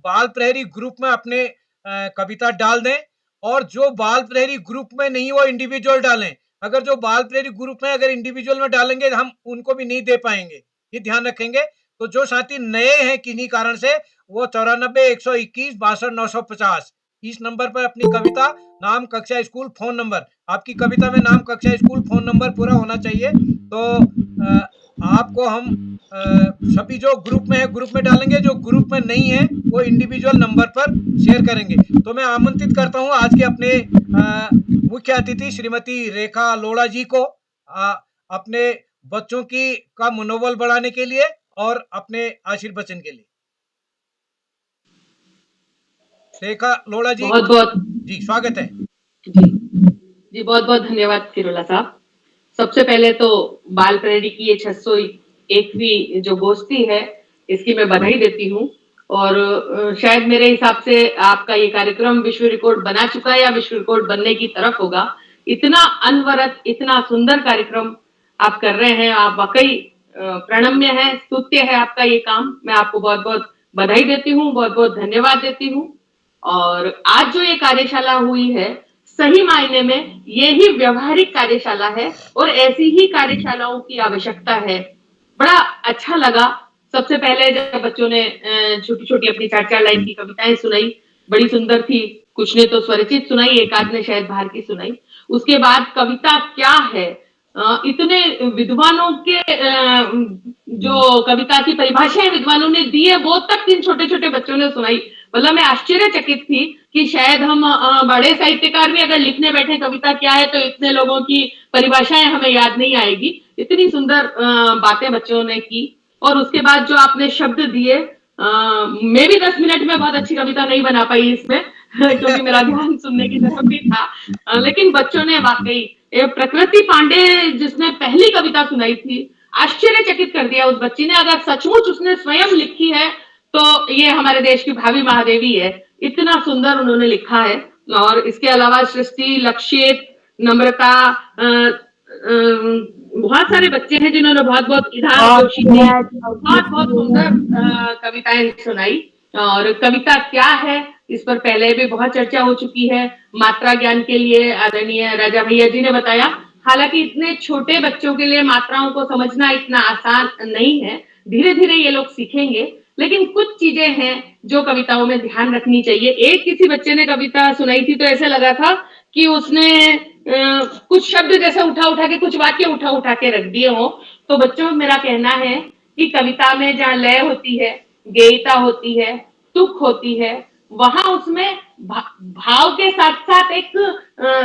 Speaker 1: बाल प्रहरी ग्रुप में अपने कविता डाल दें, और जो बाल प्रहरी ग्रुप में नहीं वो इंडिविजुअल डालें। अगर जो बाल प्रहरी ग्रुप में अगर इंडिविजुअल में डालेंगे हम उनको भी नहीं दे पाएंगे, ये ध्यान रखेंगे। तो जो साथी नए हैं किन्हीं कारण से, वो 94-121-62-950 इस नंबर पर अपनी कविता, नाम, कक्षा, स्कूल, फोन नंबर, आपकी कविता में नाम, कक्षा, स्कूल, फोन नंबर पूरा होना चाहिए। तो आपको हम सभी जो ग्रुप में है ग्रुप में डालेंगे, जो ग्रुप में नहीं है वो इंडिविजुअल नंबर पर शेयर करेंगे। तो मैं आमंत्रित करता हूं आज के अपने मुख्य अतिथि श्रीमती रेखा लोढ़ा जी को अपने बच्चों का मनोबल बढ़ाने के लिए और अपने आशीर्वचन के लिए। रेखा लोढ़ा जी,
Speaker 8: बहुत बहुत
Speaker 1: जी स्वागत है।
Speaker 8: जी बहुत बहुत धन्यवाद किरोला साहब। सबसे पहले तो बाल प्रहरी की ये 601वीं जो गोष्ठी है, इसकी मैं बधाई देती हूँ। और शायद मेरे हिसाब से आपका ये कार्यक्रम विश्व रिकॉर्ड बना चुका है या विश्व रिकॉर्ड बनने की तरफ होगा। इतना अनवरत, इतना सुंदर कार्यक्रम आप कर रहे हैं, आप वाकई प्रणम्य है, स्तुत्य है आपका ये काम। मैं आपको बहुत बहुत बधाई देती हूँ, बहुत बहुत धन्यवाद देती हूँ। और आज जो ये कार्यशाला हुई है, सही मायने में ये ही व्यवहारिक कार्यशाला है और ऐसी ही कार्यशालाओं की आवश्यकता है। बड़ा अच्छा लगा। सबसे पहले जब बच्चों ने छोटी छोटी अपनी 4-4 लाइन की कविताएं सुनाई, बड़ी सुंदर थी। कुछ ने तो स्वरचित सुनाई, एक आध ने शायद बाहर की सुनाई। उसके बाद कविता क्या है, इतने विद्वानों के जो कविता की परिभाषाएं विद्वानों ने दी है, वो तक इन छोटे छोटे बच्चों ने सुनाई। मतलब मैं आश्चर्यचकित थी कि शायद हम बड़े साहित्यकार भी अगर लिखने बैठे कविता क्या है तो इतने लोगों की परिभाषाएं हमें याद नहीं आएगी। इतनी सुंदर बातें बच्चों ने की। और उसके बाद जो आपने शब्द दिए, मैं भी 10 मिनट में बहुत अच्छी कविता नहीं बना पाई इसमें क्योंकि मेरा ध्यान सुनने की तरफ भी था। लेकिन बच्चों ने वाकई, प्रकृति पांडे जिसने पहली कविता सुनाई थी, आश्चर्यचकित कर दिया उस बच्ची ने। अगर सचमुच उसने स्वयं लिखी है तो ये हमारे देश की भावी महादेवी है। इतना सुंदर उन्होंने लिखा है। और इसके अलावा सृष्टि, लक्षित, नम्रता, बहुत सारे बच्चे हैं जिन्होंने बहुत बहुत बहुत सुंदर कविताएं सुनाई। और कविता क्या है इस पर पहले भी बहुत चर्चा हो चुकी है। मात्रा ज्ञान के लिए आदरणीय राजा भैया जी ने बताया। हालांकि इतने छोटे बच्चों के लिए मात्राओं को समझना इतना आसान नहीं है, धीरे धीरे ये लोग सीखेंगे। लेकिन कुछ चीजें हैं जो कविताओं में ध्यान रखनी चाहिए। एक किसी बच्चे ने कविता सुनाई थी तो ऐसे लगा था कि उसने कुछ शब्द जैसे उठा के, कुछ वाक्य उठा के रख दिए हो। तो बच्चों, मेरा कहना है कि कविता में जहाँ लय होती है, गेयता होती है, तुक होती है, वहां उसमें भाव के साथ साथ एक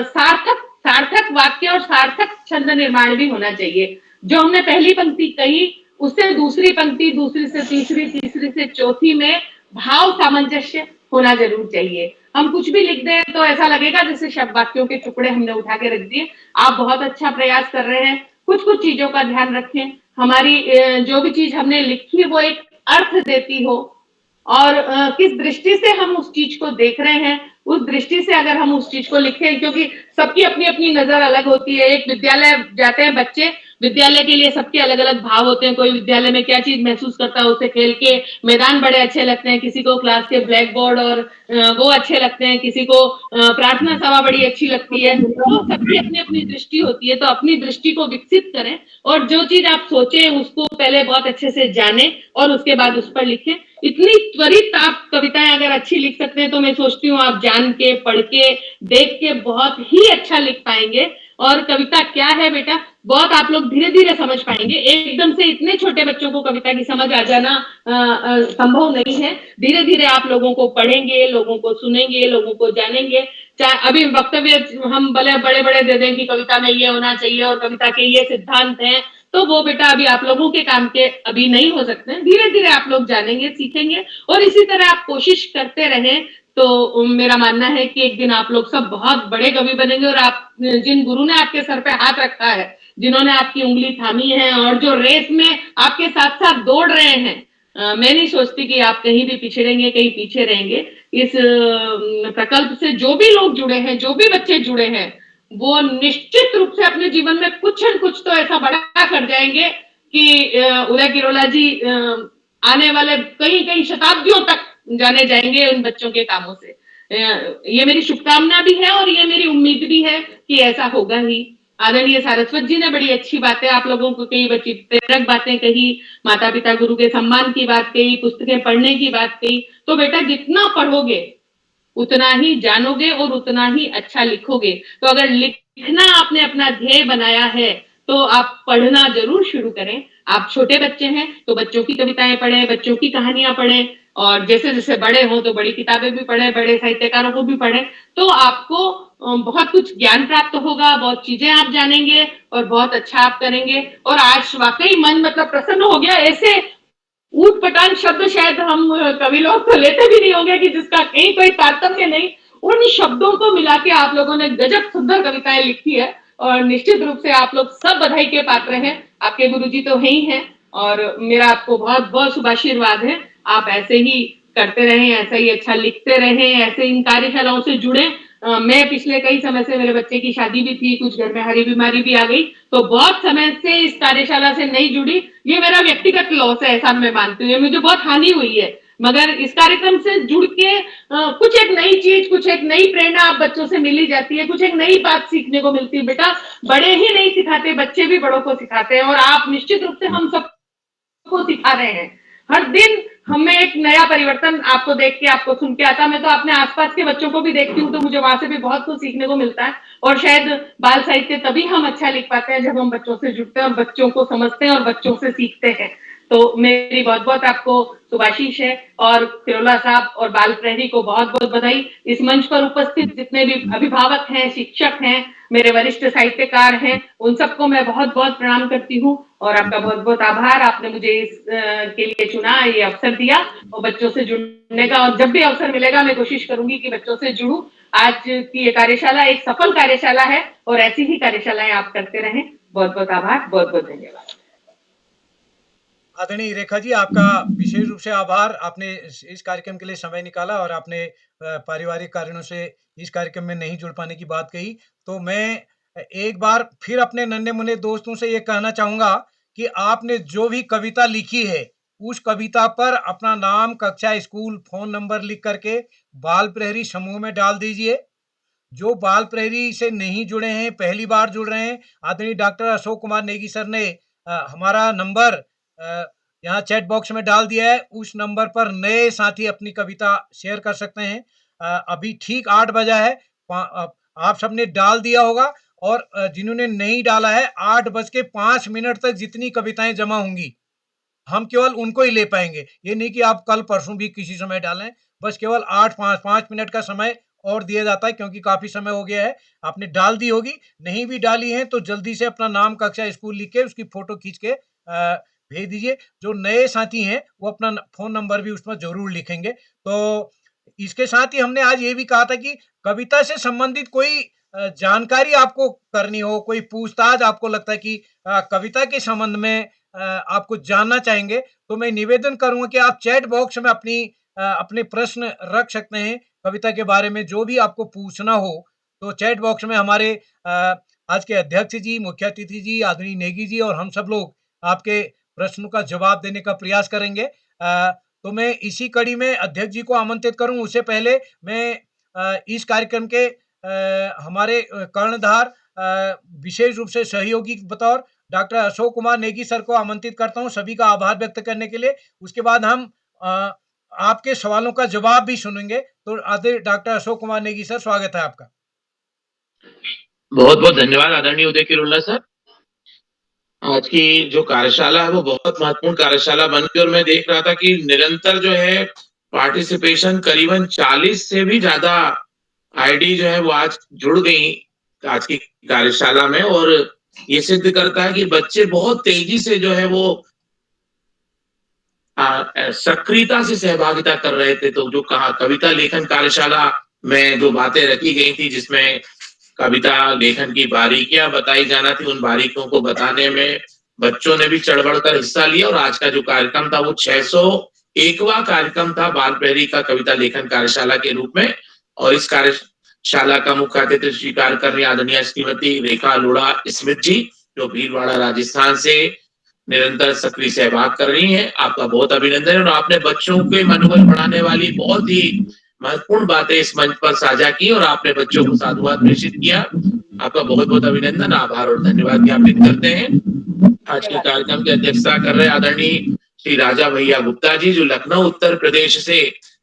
Speaker 8: सार्थक वाक्य और सार्थक छंद निर्माण भी होना चाहिए। जो हमने पहली पंक्ति कही, उससे दूसरी पंक्ति, दूसरी से तीसरी, तीसरी से चौथी में भाव सामंजस्य होना जरूर चाहिए। हम कुछ भी लिख दें तो ऐसा लगेगा जैसे शब्द वाक्यों के टुकड़े हमने उठा के रख दिए। आप बहुत अच्छा प्रयास कर रहे हैं। कुछ कुछ चीजों का ध्यान रखें। हमारी जो भी चीज हमने लिखी वो एक अर्थ देती हो, और किस दृष्टि से हम उस चीज को देख रहे हैं, उस दृष्टि से अगर हम उस चीज को लिखें, क्योंकि सबकी अपनी अपनी नजर अलग होती है। एक विद्यालय जाते हैं बच्चे, विद्यालय के लिए सबके अलग अलग भाव होते हैं। कोई विद्यालय में क्या चीज महसूस करता है, उसे खेल के मैदान बड़े अच्छे लगते हैं, किसी को क्लास के ब्लैक बोर्ड और वो अच्छे लगते हैं, किसी को प्रार्थना सभा बड़ी अच्छी लगती है। तो सबकी अपनी अपनी दृष्टि होती है। तो अपनी दृष्टि को विकसित करें और जो चीज आप सोचे उसको पहले बहुत अच्छे से जाने और उसके बाद उस पर लिखें। इतनी त्वरित आप कविताएं अगर अच्छी लिख सकते हैं तो मैं सोचती हूँ आप जान के, पढ़ के, देख के बहुत ही अच्छा लिख पाएंगे।
Speaker 14: और कविता क्या है बेटा, बहुत आप लोग धीरे धीरे समझ पाएंगे। एकदम से इतने छोटे बच्चों को कविता की समझ आ जाना संभव नहीं है। धीरे धीरे आप लोगों को पढ़ेंगे, लोगों को सुनेंगे, लोगों को जानेंगे। चाहे अभी वक्तव्य हम बड़े बड़े दे दें कि कविता में ये होना चाहिए और कविता के ये सिद्धांत हैं, तो वो बेटा अभी आप लोगों के काम के अभी नहीं हो सकते हैं। धीरे धीरे आप लोग जानेंगे, सीखेंगे, और इसी तरह आप कोशिश करते रहें तो मेरा मानना है कि एक दिन आप लोग सब बहुत बड़े कवि बनेंगे। और आप, जिन गुरु ने आपके सर पे हाथ रखा है, जिन्होंने आपकी उंगली थामी है और जो रेस में आपके साथ साथ दौड़ रहे हैं, मैं नहीं सोचती कि आप कहीं भी पिछड़ेंगे, कहीं पीछे रहेंगे। इस प्रकल्प से जो भी लोग जुड़े हैं, जो भी बच्चे जुड़े हैं, वो निश्चित रूप से अपने जीवन में कुछ न कुछ तो ऐसा बड़ा कर जाएंगे कि उदय किरोला जी आने वाले कई शताब्दियों तक जाने जाएंगे उन बच्चों के कामों से। ये मेरी शुभकामना भी है और ये मेरी उम्मीद भी है कि ऐसा होगा ही। आदरणीय सारस्वत जी ने बड़ी अच्छी बातें आप लोगों को कही, बच्ची प्रेरक बातें कही, माता पिता गुरु के सम्मान की बात कही, पुस्तकें पढ़ने की बात कही। तो बेटा जितना पढ़ोगे उतना ही जानोगे और उतना ही अच्छा लिखोगे। तो अगर लिखना आपने अपना ध्येय बनाया है तो आप पढ़ना जरूर शुरू करें। आप छोटे बच्चे हैं तो बच्चों की कविताएं पढ़ें, बच्चों की कहानियां पढ़ें, और जैसे जैसे बड़े हो तो बड़ी किताबें भी पढ़ें, बड़े साहित्यकारों को भी पढ़ें। तो आपको बहुत कुछ ज्ञान प्राप्त होगा, बहुत चीजें आप जानेंगे और बहुत अच्छा आप करेंगे। और आज वाकई मन मतलब प्रसन्न हो गया। ऐसे ऊट पटांग शब्द शायद हम कवि लोग तो लेते भी नहीं होंगे कि जिसका कहीं कोई तारतम्य नहीं। उन शब्दों को मिला के आप लोगों ने गजब सुंदर कविताएं लिखी है और निश्चित रूप से आप लोग सब बधाई के पात्र हैं। आपके गुरुजी तो है ही हैं और मेरा आपको बहुत बहुत शुभाशीर्वाद है। आप ऐसे ही करते रहें, ऐसा ही अच्छा लिखते रहें, ऐसे इन कार्यशालाओं से जुड़े। मैं पिछले कई समय से, मेरे बच्चे की शादी भी थी, कुछ घर में हरी बीमारी भी आ गई, तो बहुत समय से इस कार्यशाला से नहीं जुड़ी। ये मेरा व्यक्तिगत लॉस है, ऐसा मैं मानती हूँ, मुझे बहुत हानि हुई है। मगर इस कार्यक्रम से जुड़ के कुछ एक नई चीज, कुछ एक नई प्रेरणा आप बच्चों से मिली जाती है, कुछ एक नई बात सीखने को मिलती है। बेटा बड़े ही नहीं सिखाते, बच्चे भी बड़ों को सिखाते हैं, और आप निश्चित रूप से हम सबको सिखा रहे हैं। हर दिन हमें एक नया परिवर्तन आपको देख के, आपको सुन के आता। मैं तो अपने आसपास के बच्चों को भी देखती हूँ तो मुझे वहां से भी बहुत कुछ सीखने को मिलता है। और शायद बाल साहित्य तभी हम अच्छा लिख पाते हैं जब हम बच्चों से जुड़ते हैं और बच्चों को समझते हैं और बच्चों से सीखते हैं। तो मेरी बहुत बहुत आपको शुभाशीष है, और किरोला साहब और बाल प्रहरी को बहुत बहुत बधाई। इस मंच पर उपस्थित जितने भी अभिभावक हैं, शिक्षक हैं, मेरे वरिष्ठ साहित्यकार हैं, उन सबको मैं बहुत बहुत प्रणाम करती हूँ और आपका बहुत बहुत आभार। आपने मुझे इस के लिए चुना, ये अवसर दिया और बच्चों से जुड़ने का। और जब भी अवसर मिलेगा मैं कोशिश करूंगी कि बच्चों से जुड़ूं। आज की ये कार्यशाला एक सफल कार्यशाला है और ऐसी ही कार्यशालाएं आप करते रहें। बहुत बहुत आभार, बहुत बहुत धन्यवाद।
Speaker 1: आदरणीय रेखा जी, आपका विशेष रूप से आभार। आपने इस कार्यक्रम के लिए समय निकाला और आपने पारिवारिक कारणों से इस कार्यक्रम में नहीं जुड़ पाने की बात कही। तो मैं एक बार फिर अपने नन्हे मुन्ने दोस्तों से ये कहना चाहूंगा कि आपने जो भी कविता लिखी है, उस कविता पर अपना नाम, कक्षा, स्कूल, फोन नंबर लिख करके बाल प्रहरी समूह में डाल दीजिए। जो बाल प्रहरी से नहीं जुड़े हैं, पहली बार जुड़ रहे हैं, आदरणीय डॉक्टर अशोक कुमार नेगी सर ने हमारा नंबर यहाँ चैट बॉक्स में डाल दिया है। उस नंबर पर नए साथी अपनी कविता शेयर कर सकते हैं। अभी ठीक 8 बजा है, आप सबने डाल दिया होगा, और जिन्होंने नहीं डाला है 8:05 तक जितनी कविताएं जमा होंगी हम केवल उनको ही ले पाएंगे। ये नहीं कि आप कल परसों भी किसी समय डालें, बस केवल 5 मिनट का समय और दिया जाता है, क्योंकि काफी समय हो गया है। आपने डाल दी होगी, नहीं भी डाली है तो जल्दी से अपना नाम, कक्षा, स्कूल लिख के उसकी फोटो खींच के भेज दीजिए। जो नए साथी हैं वो अपना फोन नंबर भी उसमें जरूर लिखेंगे। तो इसके साथ ही हमने आज ये भी कहा था कि कविता से संबंधित कोई जानकारी आपको करनी हो, कोई पूछताछ आपको लगता है कि कविता के संबंध में आप कुछ जानना चाहेंगे, तो मैं निवेदन करूंगा कि आप चैट बॉक्स में अपने प्रश्न रख सकते हैं। कविता के बारे में जो भी आपको पूछना हो तो चैट बॉक्स में हमारे आज के अध्यक्ष जी, मुख्य अतिथि जी, आदरणीय नेगी जी और हम सब लोग आपके प्रश्नों का जवाब देने का प्रयास करेंगे। तो मैं इसी कड़ी में अध्यक्ष जी को आमंत्रित करूं, उससे पहले मैं इस कार्यक्रम के हमारे कर्णधार, विशेष रूप से सहयोगी बतौर डॉक्टर अशोक कुमार नेगी सर को आमंत्रित करता हूं, सभी का आभार व्यक्त करने के लिए। उसके बाद हम आपके सवालों का जवाब भी सुनेंगे। तो आदरणीय डॉक्टर अशोक कुमार नेगी सर, स्वागत है आपका।
Speaker 15: बहुत बहुत धन्यवाद आदरणीय उदय किरोला सर। आज की जो कार्यशाला है वो बहुत महत्वपूर्ण कार्यशाला बन गई और मैं देख रहा था कि निरंतर जो है पार्टिसिपेशन करीबन 40 से भी ज्यादा आईडी जो है वो आज जुड़ गई आज की कार्यशाला में, और ये सिद्ध करता है कि बच्चे बहुत तेजी से जो है वो सक्रियता से सहभागिता कर रहे थे। तो जो कहा कविता लेखन कार्यशाला में जो बातें रखी गई थी, जिसमें कविता लेखन की बारीकियां बताई जाना थी, उन बारीकियों को बताने में बच्चों ने भी चढ़ बढ़कर हिस्सा लिया। और आज का जो कार्यक्रम था वो 601वां कार्यक्रम था बाल प्रहरी का कविता लेखन कार्यशाला के रूप में। और इस कार्यशाला का मुख्य अतिथि स्वीकार कर रही आदरणीय श्रीमती रेखा अरोड़ा स्मिथ जी, जो भीलवाड़ा राजस्थान से निरंतर सक्रिय सहभाग कर रही हैं। आपका बहुत अभिनंदन। और आपने बच्चों के मनोबल बढ़ाने वाली बहुत ही महत्वपूर्ण बातें इस मंच पर साझा की और आपने बच्चों को साधुवाद प्रेषित किया। आपका बहुत बहुत अभिनंदन, आभार और धन्यवाद ज्ञापित करते हैं। आज के कार्यक्रम की अध्यक्षता कर रहे आदरणीय श्री राजा भैया गुप्ता जी, जो लखनऊ उत्तर प्रदेश से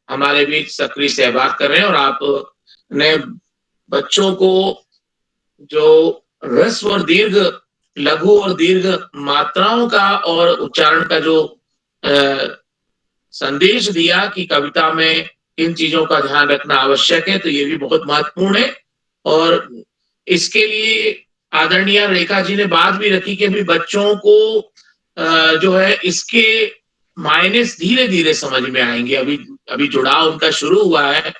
Speaker 15: हमारे बीच सक्रिय सहभाग कर रहे हैं। और आपने बच्चों को जो ह्रस्व और दीर्घ, लघु और दीर्घ मात्राओं का और उच्चारण का जो संदेश दिया कि कविता में इन चीजों का ध्यान रखना आवश्यक है, तो ये भी बहुत महत्वपूर्ण है। और इसके लिए आदरणीय रेखा जी ने बात भी रखी कि अभी बच्चों को जो है इसके मायने धीरे धीरे समझ में आएंगे। अभी जुड़ाव उनका शुरू हुआ है।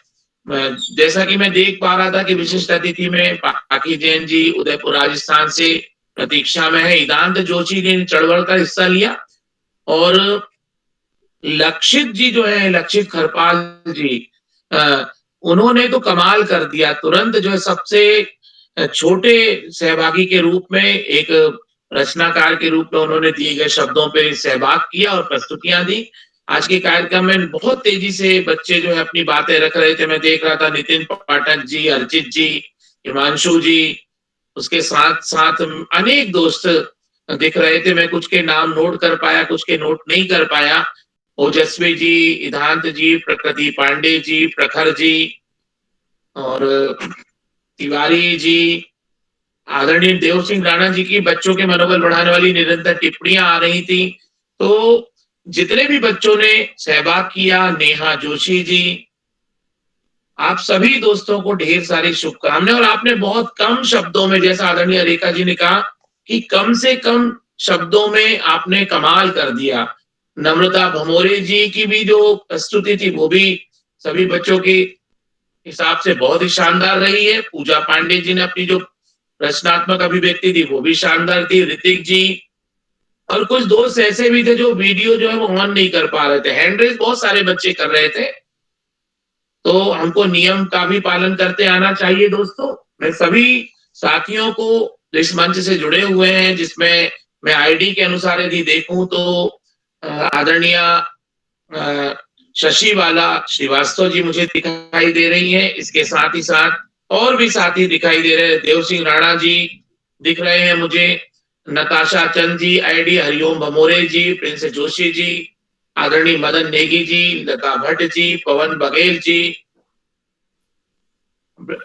Speaker 15: जैसा कि मैं देख पा रहा था कि विशिष्ट अतिथि में पाकी जैन जी उदयपुर राजस्थान से प्रतीक्षा में है, ईदांत जोशी ने चढ़ का हिस्सा लिया, और लक्षित जी जो है, लक्षित खरपाल जी, उन्होंने तो कमाल कर दिया। तुरंत जो है सबसे छोटे सहभागी के रूप में, एक रचनाकार के रूप में उन्होंने दिए गए शब्दों पे सहभाग किया और प्रस्तुतियां दी। आज के कार्यक्रम में बहुत तेजी से बच्चे जो है अपनी बातें रख रहे थे। मैं देख रहा था नितिन पाठक जी, अर्जित जी, हिमांशु जी, उसके साथ साथ अनेक दोस्त दिख रहे थे। मैं कुछ के नाम नोट कर पाया, कुछ के नोट नहीं कर पाया। ओजस्वी जी, ईदांत जी, प्रकृति पांडे जी, प्रखर जी और तिवारी जी, आदरणीय देव सिंह राणा जी की बच्चों के मनोबल बढ़ाने वाली निरंतर टिप्पणियां आ रही थी। तो जितने भी बच्चों ने सहभाग किया, नेहा जोशी जी, आप सभी दोस्तों को ढेर सारी शुभकामनाएं। और आपने बहुत कम शब्दों में, जैसा आदरणीय रेखा जी ने कहा कि कम से कम शब्दों में आपने कमाल कर दिया। नम्रता भमोरे जी की भी जो प्रस्तुति थी वो भी सभी बच्चों के हिसाब से बहुत ही शानदार रही है। पूजा पांडे जी ने अपनी जो रचनात्मक अभिव्यक्ति थी वो भी शानदार थी। ऋतिक जी और कुछ दोस्त ऐसे भी थे जो वीडियो जो है वो ऑन नहीं कर पा रहे थे। हैंड रेज बहुत सारे बच्चे कर रहे थे, तो हमको नियम का भी पालन करते आना चाहिए। दोस्तों, मैं सभी साथियों को इस मंच से जुड़े हुए हैं, जिसमें मैं आईडी के अनुसार यदि देखूं तो आदरणीय शशिबाला श्रीवास्तव जी मुझे दिखाई दे रही हैं। इसके साथ ही साथ और भी साथी दिखाई दे रहे हैं। देव सिंह राणा जी दिख रहे हैं मुझे, नताशा चंद जी, आईडी हरिओम भमोरे जी, प्रिंस जोशी जी, आदरणीय मदन नेगी जी, लता भट्ट जी, पवन बघेल जी,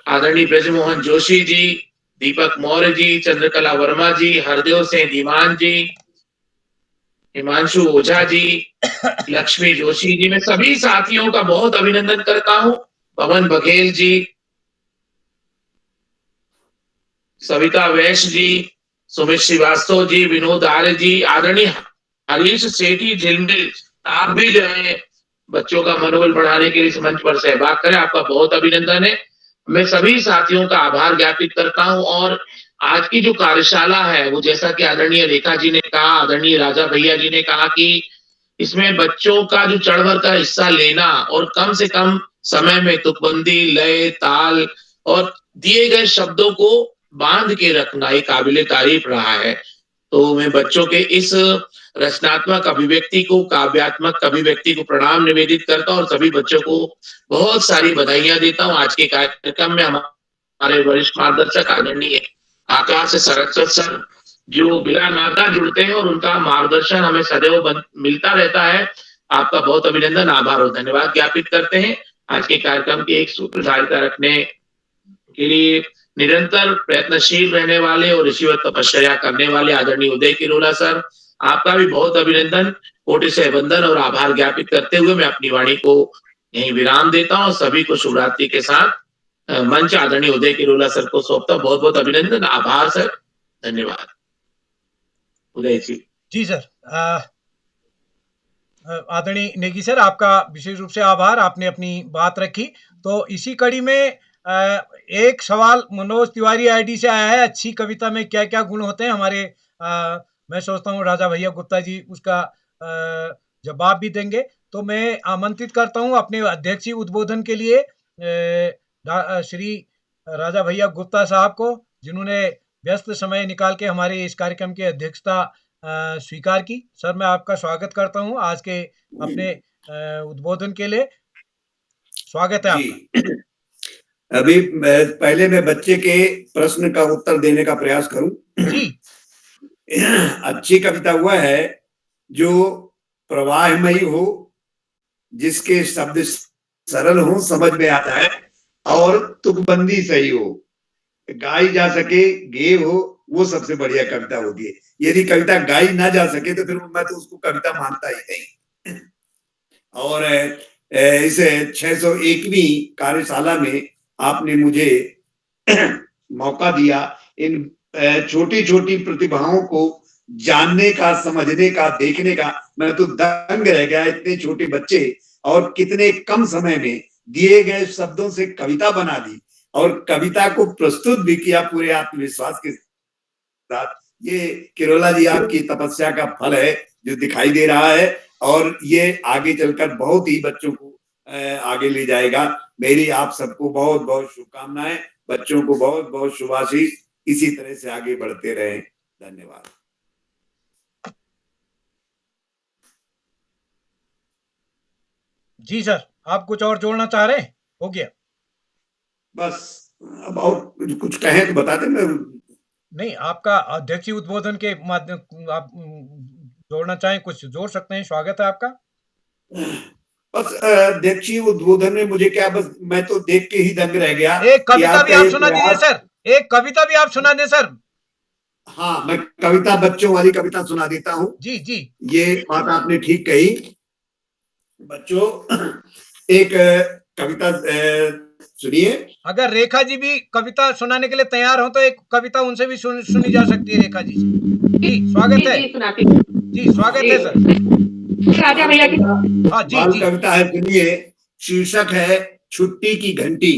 Speaker 15: आदरणीय ब्रजमोहन जोशी जी, दीपक मौर्य जी, चंद्रकला वर्मा जी, हरदेव सिंह धीमान जी, हिमांशु ओझा जी, लक्ष्मी जोशी जी, मैं सभी साथियों का बहुत अभिनंदन करता हूं। पवन बघेल जी, सविता वैश्य जी, सुमित श्रीवास्तव जी, विनोद आर्य जी, आदरणीय हरीश सेठी झिलमिल, आप भी जो है बच्चों का मनोबल बढ़ाने के लिए इस मंच पर सहभाग करें। आपका बहुत अभिनंदन है। मैं सभी साथियों का आभार ज्ञापित करता हूं। और आज की जो कार्यशाला है वो, जैसा कि आदरणीय रेखा जी ने कहा, आदरणीय राजा भैया जी ने कहा कि इसमें बच्चों का जो चढ़ का हिस्सा लेना और कम से कम समय में तुकबंदी, लय, ताल और दिए गए शब्दों को बांध के रखना एक काबिले तारीफ रहा है। तो मैं बच्चों के इस रचनात्मक अभिव्यक्ति को, काव्यात्मक अभिव्यक्ति को प्रणाम निवेदित करता हूं और सभी बच्चों को बहुत सारी बधाइयां देता हूं। आज के कार्यक्रम में हमारे वरिष्ठ मार्गदर्शक आदरणीय आकाश सरस्वत सर, जो बिना नाता जुड़ते हैं और उनका मार्गदर्शन हमें सदैव मिलता रहता है। आपका बहुत अभिनंदन, आभार और धन्यवाद ज्ञापित करते हैं। आज के कार्यक्रम की एक सूत्रधारिता रखने के लिए निरंतर प्रयत्नशील रहने वाले और ऋषिवत तपश्चर्या करने वाले आदरणीय उदय किरोला सर, आपका भी बहुत अभिनंदन, कोटि से वंदन और आभार ज्ञापित करते हुए मैं अपनी वाणी को यहीं विराम देता हूं। सभी को शुभरात्रि के साथ मंच आदरणीय उदय किरोला सर को सौंपता हूं। बहुत बहुत अभिनंदन, आभार सर, धन्यवाद। उदय जी
Speaker 1: सर। आदरणीय नेगी सर, आपका विशेष रूप से आभार, आपने अपनी बात रखी। तो इसी कड़ी में एक सवाल मनोज तिवारी आईडी से आया है, अच्छी कविता में क्या क्या गुण होते हैं हमारे। मैं सोचता हूँ राजा भैया गुप्ता जी उसका जवाब भी देंगे। तो मैं आमंत्रित करता हूँ अपने अध्यक्षीय उद्बोधन के लिए श्री राजा भैया गुप्ता साहब को, जिन्होंने व्यस्त समय निकाल के हमारे इस कार्यक्रम की अध्यक्षता स्वीकार की। सर, मैं आपका स्वागत करता हूं आज के अपने उद्बोधन के लिए। स्वागत है आपका।
Speaker 10: अभी पहले मैं बच्चे के प्रश्न का उत्तर देने का प्रयास करूं।
Speaker 1: जी।
Speaker 10: अच्छी कविता हुआ है जो प्रवाहमयी हो, जिसके शब्द सरल हो, समझ में आता है और तुकबंदी सही हो, गाई जा सके, गे हो, वो सबसे बढ़िया कविता होती है। यदि कविता गाई ना जा सके तो फिर मैं तो उसको कविता मानता ही नहीं। और इस 601वीं कार्यशाला में आपने मुझे मौका दिया इन छोटी छोटी प्रतिभाओं को जानने का, समझने का, देखने का। मैं तो दंग रह गया, इतने छोटे बच्चे और कितने कम समय में दिए गए शब्दों से कविता बना दी और कविता को प्रस्तुत भी किया पूरे आत्मविश्वास के साथ। ये किरोला जी आपकी तपस्या का फल है जो दिखाई दे रहा है और ये आगे चलकर बहुत ही बच्चों को आगे ले जाएगा। मेरी आप सबको बहुत बहुत शुभकामनाएं, बच्चों को बहुत बहुत शुभाशीष, इसी तरह से आगे बढ़ते रहें। धन्यवाद।
Speaker 1: जी सर, आप कुछ और जोड़ना चाह रहे हैं? हो गया
Speaker 10: बस, अब और कुछ कहें तो बता दें।
Speaker 1: नहीं, आपका अध्यक्षीय उद्बोधन के माध्यम आप जोड़ना चाहें, कुछ जोड़ सकते हैं। स्वागत है आपका।
Speaker 10: बस अध्यक्षीय उद्बोधन में मुझे क्या, बस मैं तो देख के ही दंग रह गया।
Speaker 1: एक कविता भी आप सुना दीजिए सर, एक कविता भी आप सुना दें सर।
Speaker 10: हाँ, मैं कविता, बच्चों वाली कविता सुना देता हूँ।
Speaker 1: जी जी,
Speaker 10: ये बात आपने ठीक कही। बच्चों, एक कविता सुनिए। अगर
Speaker 1: रेखा जी भी कविता सुनाने के लिए तैयार हो तो एक कविता उनसे भी सुनी जा सकती है। रेखा जी जी, स्वागत है। जी, स्वागत है सर।
Speaker 14: राजा भैया की
Speaker 10: बाल कविता है, सुनिए। शीर्षक है छुट्टी की घंटी।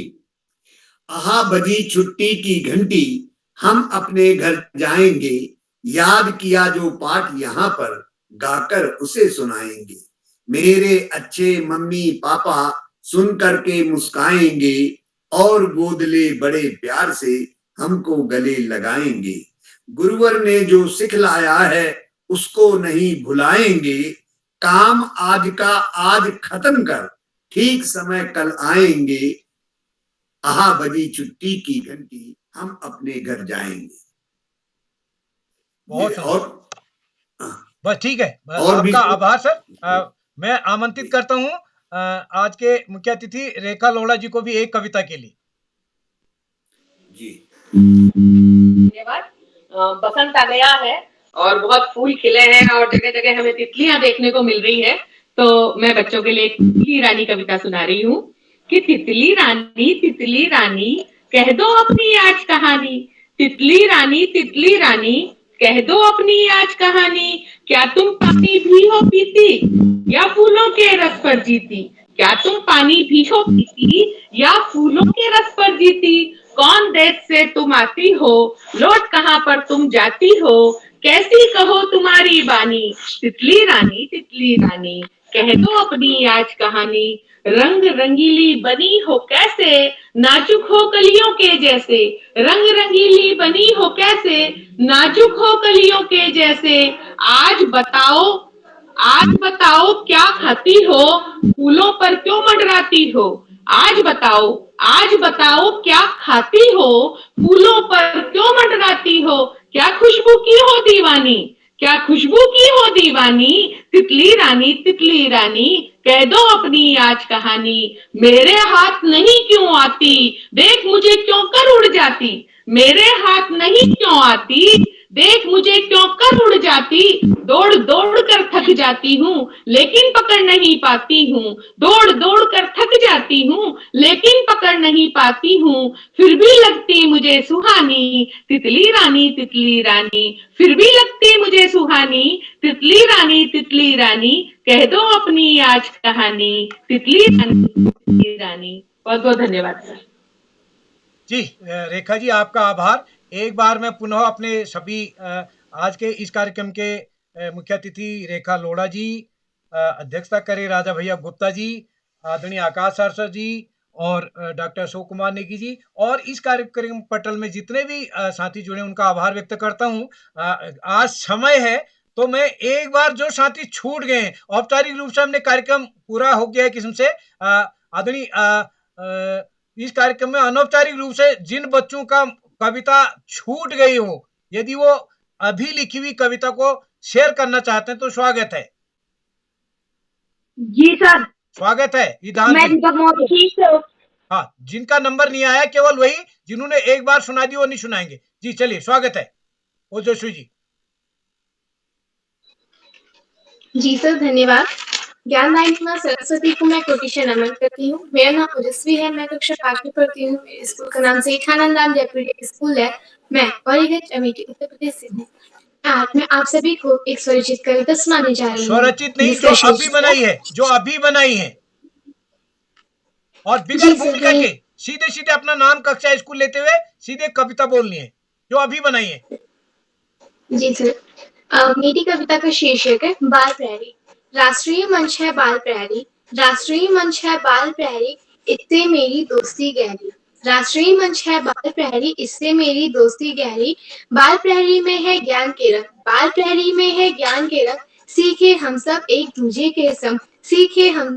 Speaker 10: आहा बजी छुट्टी की घंटी, हम अपने घर जाएंगे, याद किया जो पाठ यहाँ पर, गाकर उसे सुनाएंगे। मेरे अच्छे मम्मी पापा सुन करके मुस्काएंगे और गोद ले बड़े प्यार से हमको गले लगाएंगे। गुरुवर ने जो सिखलाया है उसको नहीं भुलाएंगे। काम आज का आज खत्म कर, ठीक समय कल आएंगे। आहा बजी छुट्टी की घंटी, हम अपने घर जाएंगे।
Speaker 1: बहुत और बस ठीक है, आपका आभार सर। मैं आमंत्रित करता हूँ आज के मुख्य अतिथि रेखा लोढ़ा जी को भी एक कविता के लिए।
Speaker 14: जी धन्यवाद। बसंत आ गया है और बहुत फूल खिले हैं और जगह जगह हमें तितलियां देखने को मिल रही है। तो मैं बच्चों के लिए एक तितली रानी कविता सुना रही हूँ कि तितली रानी कह दो अपनी आज कहानी। तितली रानी कह दो अपनी आज कहानी। क्या तुम पानी भी हो पीती या फूलों के रस पर जीती? क्या तुम पानी भी हो पीती या फूलों के रस पर जीती? कौन देश से तुम आती हो, लौट कहाँ पर तुम जाती हो? कैसी कहो तुम्हारी बानी? तितली रानी कह दो अपनी आज कहानी। रंग रंगीली बनी हो कैसे, नाजुक हो कलियों के जैसे। रंग रंगीली बनी हो कैसे, नाजुक हो कलियों के जैसे। आज बताओ क्या खाती हो, फूलों पर क्यों मंडराती हो? आज बताओ क्या खाती हो, फूलों पर क्यों मंडराती हो? क्या खुशबू की हो दीवानी? क्या खुशबू की हो दीवानी, तितली रानी कह दो अपनी आज कहानी। मेरे हाथ नहीं क्यों आती, देख मुझे क्यों कर उड़ जाती। मेरे हाथ नहीं क्यों आती, देख मुझे क्यों कर उड़ जाती। दौड़ दौड़ कर थक जाती हूँ, लेकिन पकड़ नहीं पाती हूँ। दौड़ दौड़ कर थक जाती हूँ, लेकिन पकड़ नहीं पाती हूँ। फिर भी लगती मुझे सुहानी, तितली रानी फिर भी लगती मुझे सुहानी। तितली रानी कह दो अपनी आज कहानी। तितली रानी। बहुत बहुत धन्यवाद सर।
Speaker 1: जी रेखा जी, आपका आभार। एक बार मैं पुनः अपने सभी आज के इस कार्यक्रम के मुख्य अतिथि रेखा लोढ़ा जी, अध्यक्षता करे राजा भैया गुप्ता जी, आदरणीय आकाश सर जी और डॉक्टर अशोक कुमार नेगी जी, और इस कार्यक्रम पटल में जितने भी साथी जुड़े उनका आभार व्यक्त करता हूँ। आज समय है तो मैं एक बार जो साथी छूट गए हैं, औपचारिक रूप से हमने कार्यक्रम पूरा हो गया है किस्म से, आदरणीय इस कार्यक्रम में अनौपचारिक रूप से जिन बच्चों का कविता छूट गई हो, यदि वो अभी लिखी हुई कविता को शेयर करना चाहते हैं तो स्वागत है।
Speaker 3: जी सर,
Speaker 1: स्वागत है ईदान
Speaker 3: मैं
Speaker 1: जी।
Speaker 3: दीपक मौर्य।
Speaker 1: हाँ, जिनका नंबर नहीं आया केवल वही जिन्होंने एक बार सुना दी वो नहीं सुनाएंगे। जी चलिए, स्वागत है ओजस्वी जी।
Speaker 16: जी सर, धन्यवाद। ज्ञान वाहिनी मां सरस्वती को मैं कोटि नमन करती हूँ। मेरा नाम ओजस्वी है, मैं कक्षा 5 में पढ़ती हूँ। मेरे स्कूल का नाम सेठानंद राम जयपुर स्कूल है। मैं पौड़ीगंज अमेठी उत्तर प्रदेश से हूँ। आज मैं आप सभी को एक स्वरचित कविता सुनाने जा रही हूँ।
Speaker 1: स्वरचित नहीं, जो अभी बनाई है, जो अभी बनाई है, और बिगर भूमिका के सीधे सीधे अपना नाम कक्षा स्कूल लेते हुए सीधे कविता बोलनी है, जो अभी बनाई है।
Speaker 16: जी सर, मेरी कविता का शीर्षक है बाल प्रहरी। राष्ट्रीय मंच है बाल प्रहरी, राष्ट्रीय मंच है बाल प्रहरी, इससे मेरी दोस्ती गहरी। राष्ट्रीय मंच है बाल प्रहरी, इससे मेरी दोस्ती गहरी। बाल प्रहरी में है ज्ञान के रंग, बाल प्रहरी में है ज्ञान के रंग। सीखे हम सब एक दूजे के संग, सीखे हम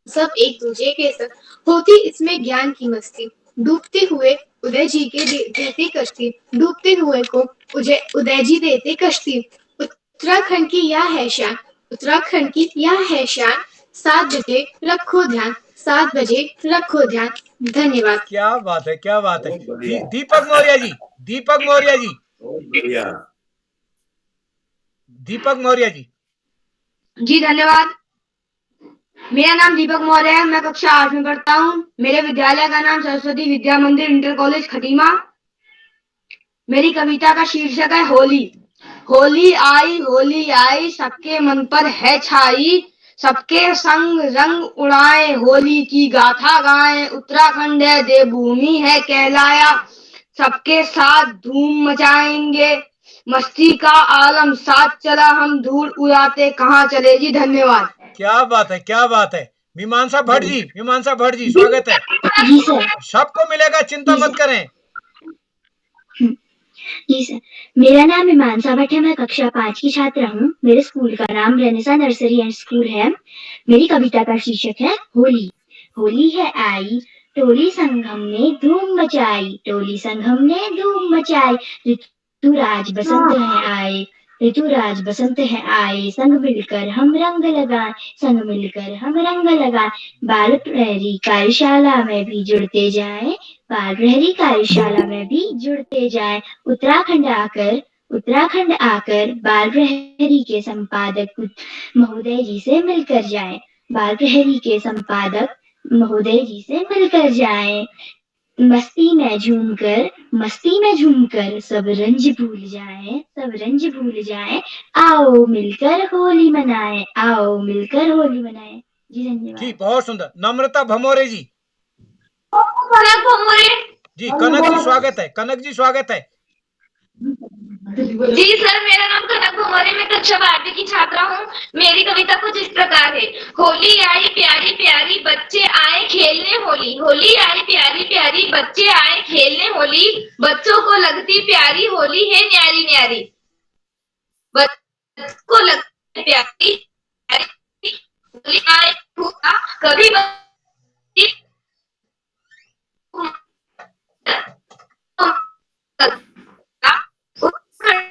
Speaker 16: सब एक दूजे के संग। होती इसमें ज्ञान की मस्ती, डूबते हुए उदय जी के देते कश्ती, डूबते हुए को उदय जी देते कश्ती। उत्तराखंड की यह है शान, उत्तराखंड की यह है शान। 7 बजे रखो ध्यान, 7 बजे रखो ध्यान। धन्यवाद।
Speaker 1: क्या बात है, क्या बात है। दीपक मौर्य जी, दीपक मौर्य जी,
Speaker 10: बढ़िया।
Speaker 1: दीपक मौर्य जी।
Speaker 3: जी धन्यवाद। मेरा नाम दीपक मौर्य है, मैं कक्षा 8 में पढ़ता हूँ। मेरे विद्यालय का नाम सरस्वती विद्या मंदिर इंटर कॉलेज खटीमा। मेरी कविता का शीर्षक है होली। होली आई सबके मन पर है छाई। सबके संग रंग उड़ाए, होली की गाथा गाएं। उत्तराखंड है देवभूमि है कहलाया, सबके साथ धूम मचाएंगे। मस्ती का आलम साथ चला, हम धूल उड़ाते कहाँ चले। जी धन्यवाद।
Speaker 1: क्या बात है, क्या बात है। मीमांसा भट्ट जी, मीमांसा भट्ट जी, स्वागत है।
Speaker 9: जी सर।
Speaker 1: सबको मिलेगा, चिंता मत करें।
Speaker 9: जी सर, मेरा नाम मीमांसा भट्ट है, मैं कक्षा 5 की छात्रा हूँ। मेरे स्कूल का नाम रेनेसा नर्सरी एंड स्कूल है। मेरी कविता का शीर्षक है होली। होली है आई, टोली संग हमने धूम मचाई, टोली संग हमने धूम मचाई। ऋतुराज बसंत है आए, ऋतुराज बसंत है आए। संग मिलकर हम रंग लगाए, संग मिलकर हम रंग लगाए। बाल प्रहरी कार्यशाला में भी जुड़ते जाएं, बाल प्रहरी कार्यशाला में भी जुड़ते जाएं। उत्तराखंड आकर बाल प्रहरी के संपादक महोदय जी से मिलकर जाएं, बाल प्रहरी के संपादक महोदय जी से मिलकर जाएं। मस्ती में झूमकर सब रंज भूल जाएं, सब रंज भूल जाएं। आओ मिलकर होली मनाएं, आओ मिलकर होली मनाएं। जी धन्यवाद।
Speaker 1: जी बहुत सुंदर। नम्रता भमोरे जी। जी कनक जी स्वागत है, कनक जी स्वागत है।
Speaker 17: जी सर, मेरा नाम कनक भमोरे, मैं कक्षा 12 की छात्रा हूँ। मेरी कविता कुछ इस प्रकार है। होली आई प्यारी प्यारी, बच्चे आए खेलने होली। होली आई प्यारी प्यारी, बच्चे आए खेलने होली। बच्चों को लगती प्यारी होली है न्यारी न्यारी, बच्चों को लगती प्यारी होली आए कभी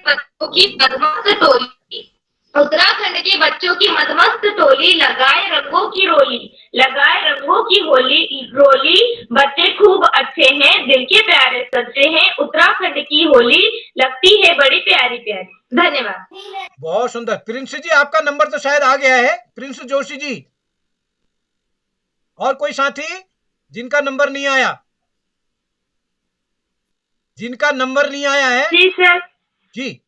Speaker 17: बच्चों की बदमाश टोली, उत्तराखंड के बच्चों की मदमस्त टोली लगाए रंगों की रोली, लगाए रंगों की रोली, बच्चे खूब अच्छे हैं, दिल के प्यारे सच्चे हैं, उत्तराखंड की होली लगती है बड़ी प्यारी प्यारी। धन्यवाद।
Speaker 1: बहुत सुंदर। प्रिंस जी, आपका नंबर तो शायद आ गया है, प्रिंस जोशी जी। और कोई साथी जिनका नंबर नहीं आया? जिनका नंबर नहीं आया है?
Speaker 6: जी सर।
Speaker 1: जी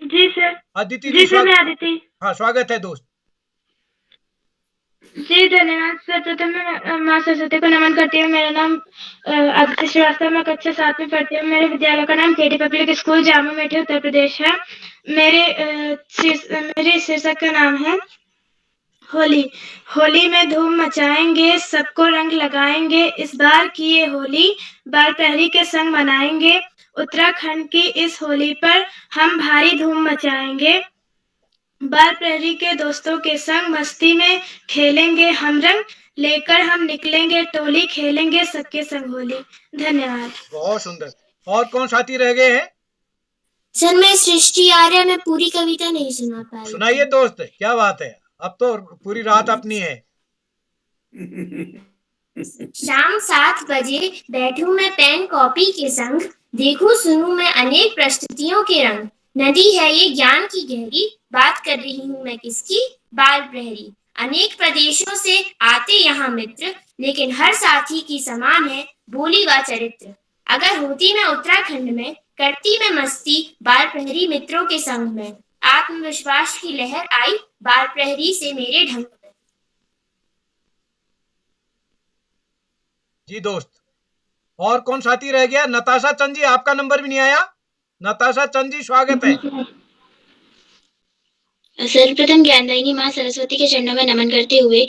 Speaker 6: जी सर।
Speaker 1: अदिति
Speaker 6: जी सर, मैं अदिति।
Speaker 1: हाँ, स्वागत है दोस्त।
Speaker 6: जी धन्यवाद सर। प्रथम मैं माँ सरस्वती को नमन करती हूँ। मेरा नाम अदिति श्रीवास्तव, मैं कक्षा 7 में पढ़ती हूँ। मेरे विद्यालय का नाम केटी पब्लिक स्कूल जामा मेठी उत्तर प्रदेश है। मेरे शीर्षक का नाम है होली। होली में धूम मचाएंगे, सबको रंग लगाएंगे, इस बार की ये होली बाल प्रहरी के संग मनाएंगे। उत्तराखंड की इस होली पर हम भारी धूम मचाएंगे, बाल प्रहरी के दोस्तों के संग मस्ती में खेलेंगे हम रंग, लेकर हम निकलेंगे टोली, खेलेंगे सबके संग होली। धन्यवाद।
Speaker 1: बहुत सुंदर। और कौन साथी रह गए हैं?
Speaker 9: सर, मैं सृष्टि आर्य, मैं पूरी कविता नहीं सुना पाई।
Speaker 1: सुनाइए दोस्त, क्या बात है, अब तो पूरी रात अपनी है।
Speaker 9: शाम 7 बजे बैठूं मैं पेन कॉपी के संग, देखूं सुनूं मैं अनेक प्रस्तुतियों के रंग, नदी है ये ज्ञान की गहरी, बात कर रही हूँ मैं किसकी? बाल प्रहरी। अनेक प्रदेशों से आते यहाँ मित्र, लेकिन हर साथी की समान है बोली व चरित्र। अगर होती मैं उत्तराखंड में, करती मैं मस्ती बाल प्रहरी मित्रों के संग में, आत्मविश्वास की लहर आई बाल प्रहरी से मेरे ढंग में।
Speaker 1: जी दोस्त। और कौन साथी रह गया? नताशा चंद जी, आपका नंबर भी नहीं आया। नताशा चंद जी, स्वागत है।
Speaker 9: सर्वप्रथम ज्ञानदायिनी माँ सरस्वती के चरणों में नमन करते हुए,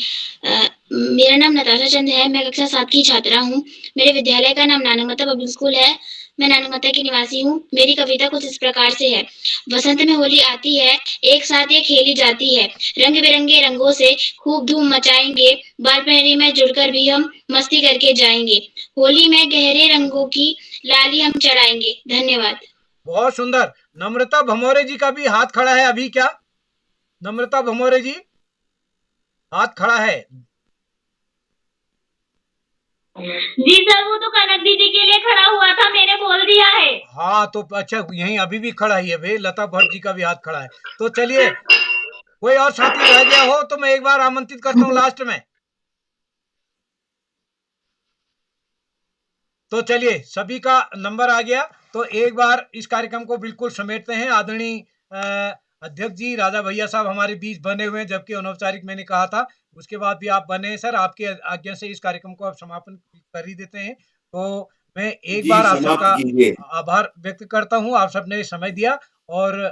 Speaker 9: मेरा नाम नताशा चंद है, मैं कक्षा 7 की छात्रा हूँ। मेरे विद्यालय का नाम नानंगमता पब्लिक स्कूल है, मैं नानंगमता की निवासी हूँ। मेरी कविता कुछ इस प्रकार से है। बसंत में होली आती है, एक साथ ये खेली जाती है, रंग बिरंगे रंगों से खूब धूम मचाएंगे, बाल प्रहरी में जुड़कर भी हम मस्ती करके जाएंगे, होली में गहरे रंगों की लाली हम चढ़ाएंगे। धन्यवाद।
Speaker 1: बहुत सुंदर। नम्रता भमोरे जी का भी हाथ खड़ा है अभी क्या? नम्रता भमोरे जी, हाथ खड़ा है।
Speaker 12: जी सर, वो तो कनक दीदी के लिए खड़ा हुआ था, मैंने बोल दिया है।
Speaker 1: हाँ तो अच्छा, यहीं अभी भी खड़ा ही है भाई, लता भट्ट जी का भी हाथ खड़ा है। तो चलिए, कोई और साथी रह गया हो तो मैं एक बार आमंत्रित करता हूँ लास्ट में। तो चलिए, सभी का नंबर आ गया, तो एक बार इस कार्यक्रम को बिल्कुल समेटते हैं। आदरणीय अध्यक्ष जी राजा भैया साहब हमारे बीच बने हुए हैं, जबकि अनौपचारिक मैंने कहा था, उसके बाद भी आप बने हैं सर। आपके आज्ञा से इस कार्यक्रम को आप समापन कर ही देते हैं। तो मैं एक बार आप सबका आभार व्यक्त करता हूं, आप सबने समय दिया, और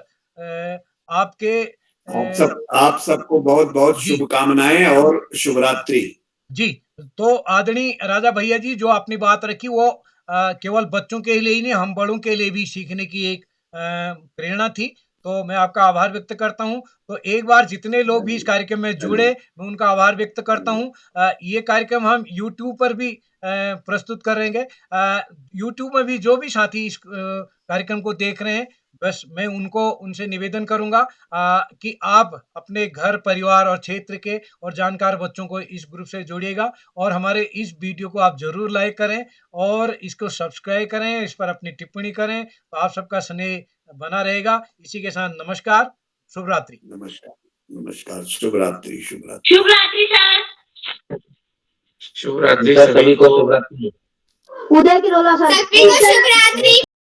Speaker 1: आपके
Speaker 10: आप सबको बहुत बहुत शुभकामनाएं और शुभरात्रि।
Speaker 1: जी। तो आदरणीय राजा भैया जी, जो आपने बात रखी वो केवल बच्चों के लिए ही नहीं, हम बड़ों के लिए भी सीखने की एक प्रेरणा थी। तो मैं आपका आभार व्यक्त करता हूं। तो एक बार जितने लोग भी इस कार्यक्रम में जुड़े, मैं उनका आभार व्यक्त करता हूं। ये कार्यक्रम हम YouTube पर भी प्रस्तुत करेंगे। YouTube में भी जो भी साथी इस कार्यक्रम को देख रहे हैं, बस मैं उनसे निवेदन करूंगा कि आप अपने घर परिवार और क्षेत्र के और जानकार बच्चों को इस ग्रुप से जोड़िएगा, और हमारे इस वीडियो को आप जरूर लाइक करें और इसको सब्सक्राइब करें, इस पर अपनी टिप्पणी करें, तो आप सबका स्नेह बना रहेगा। इसी के साथ नमस्कार, शुभ रात्रि।
Speaker 10: नमस्कार, शुभ रात्रि।
Speaker 12: शुभ रात्रि सर।
Speaker 15: शुभ रात्रि
Speaker 7: सभी को शुभ रात्रि।
Speaker 3: उदय की रोला सर।
Speaker 12: सभी को शुभ रात्रि।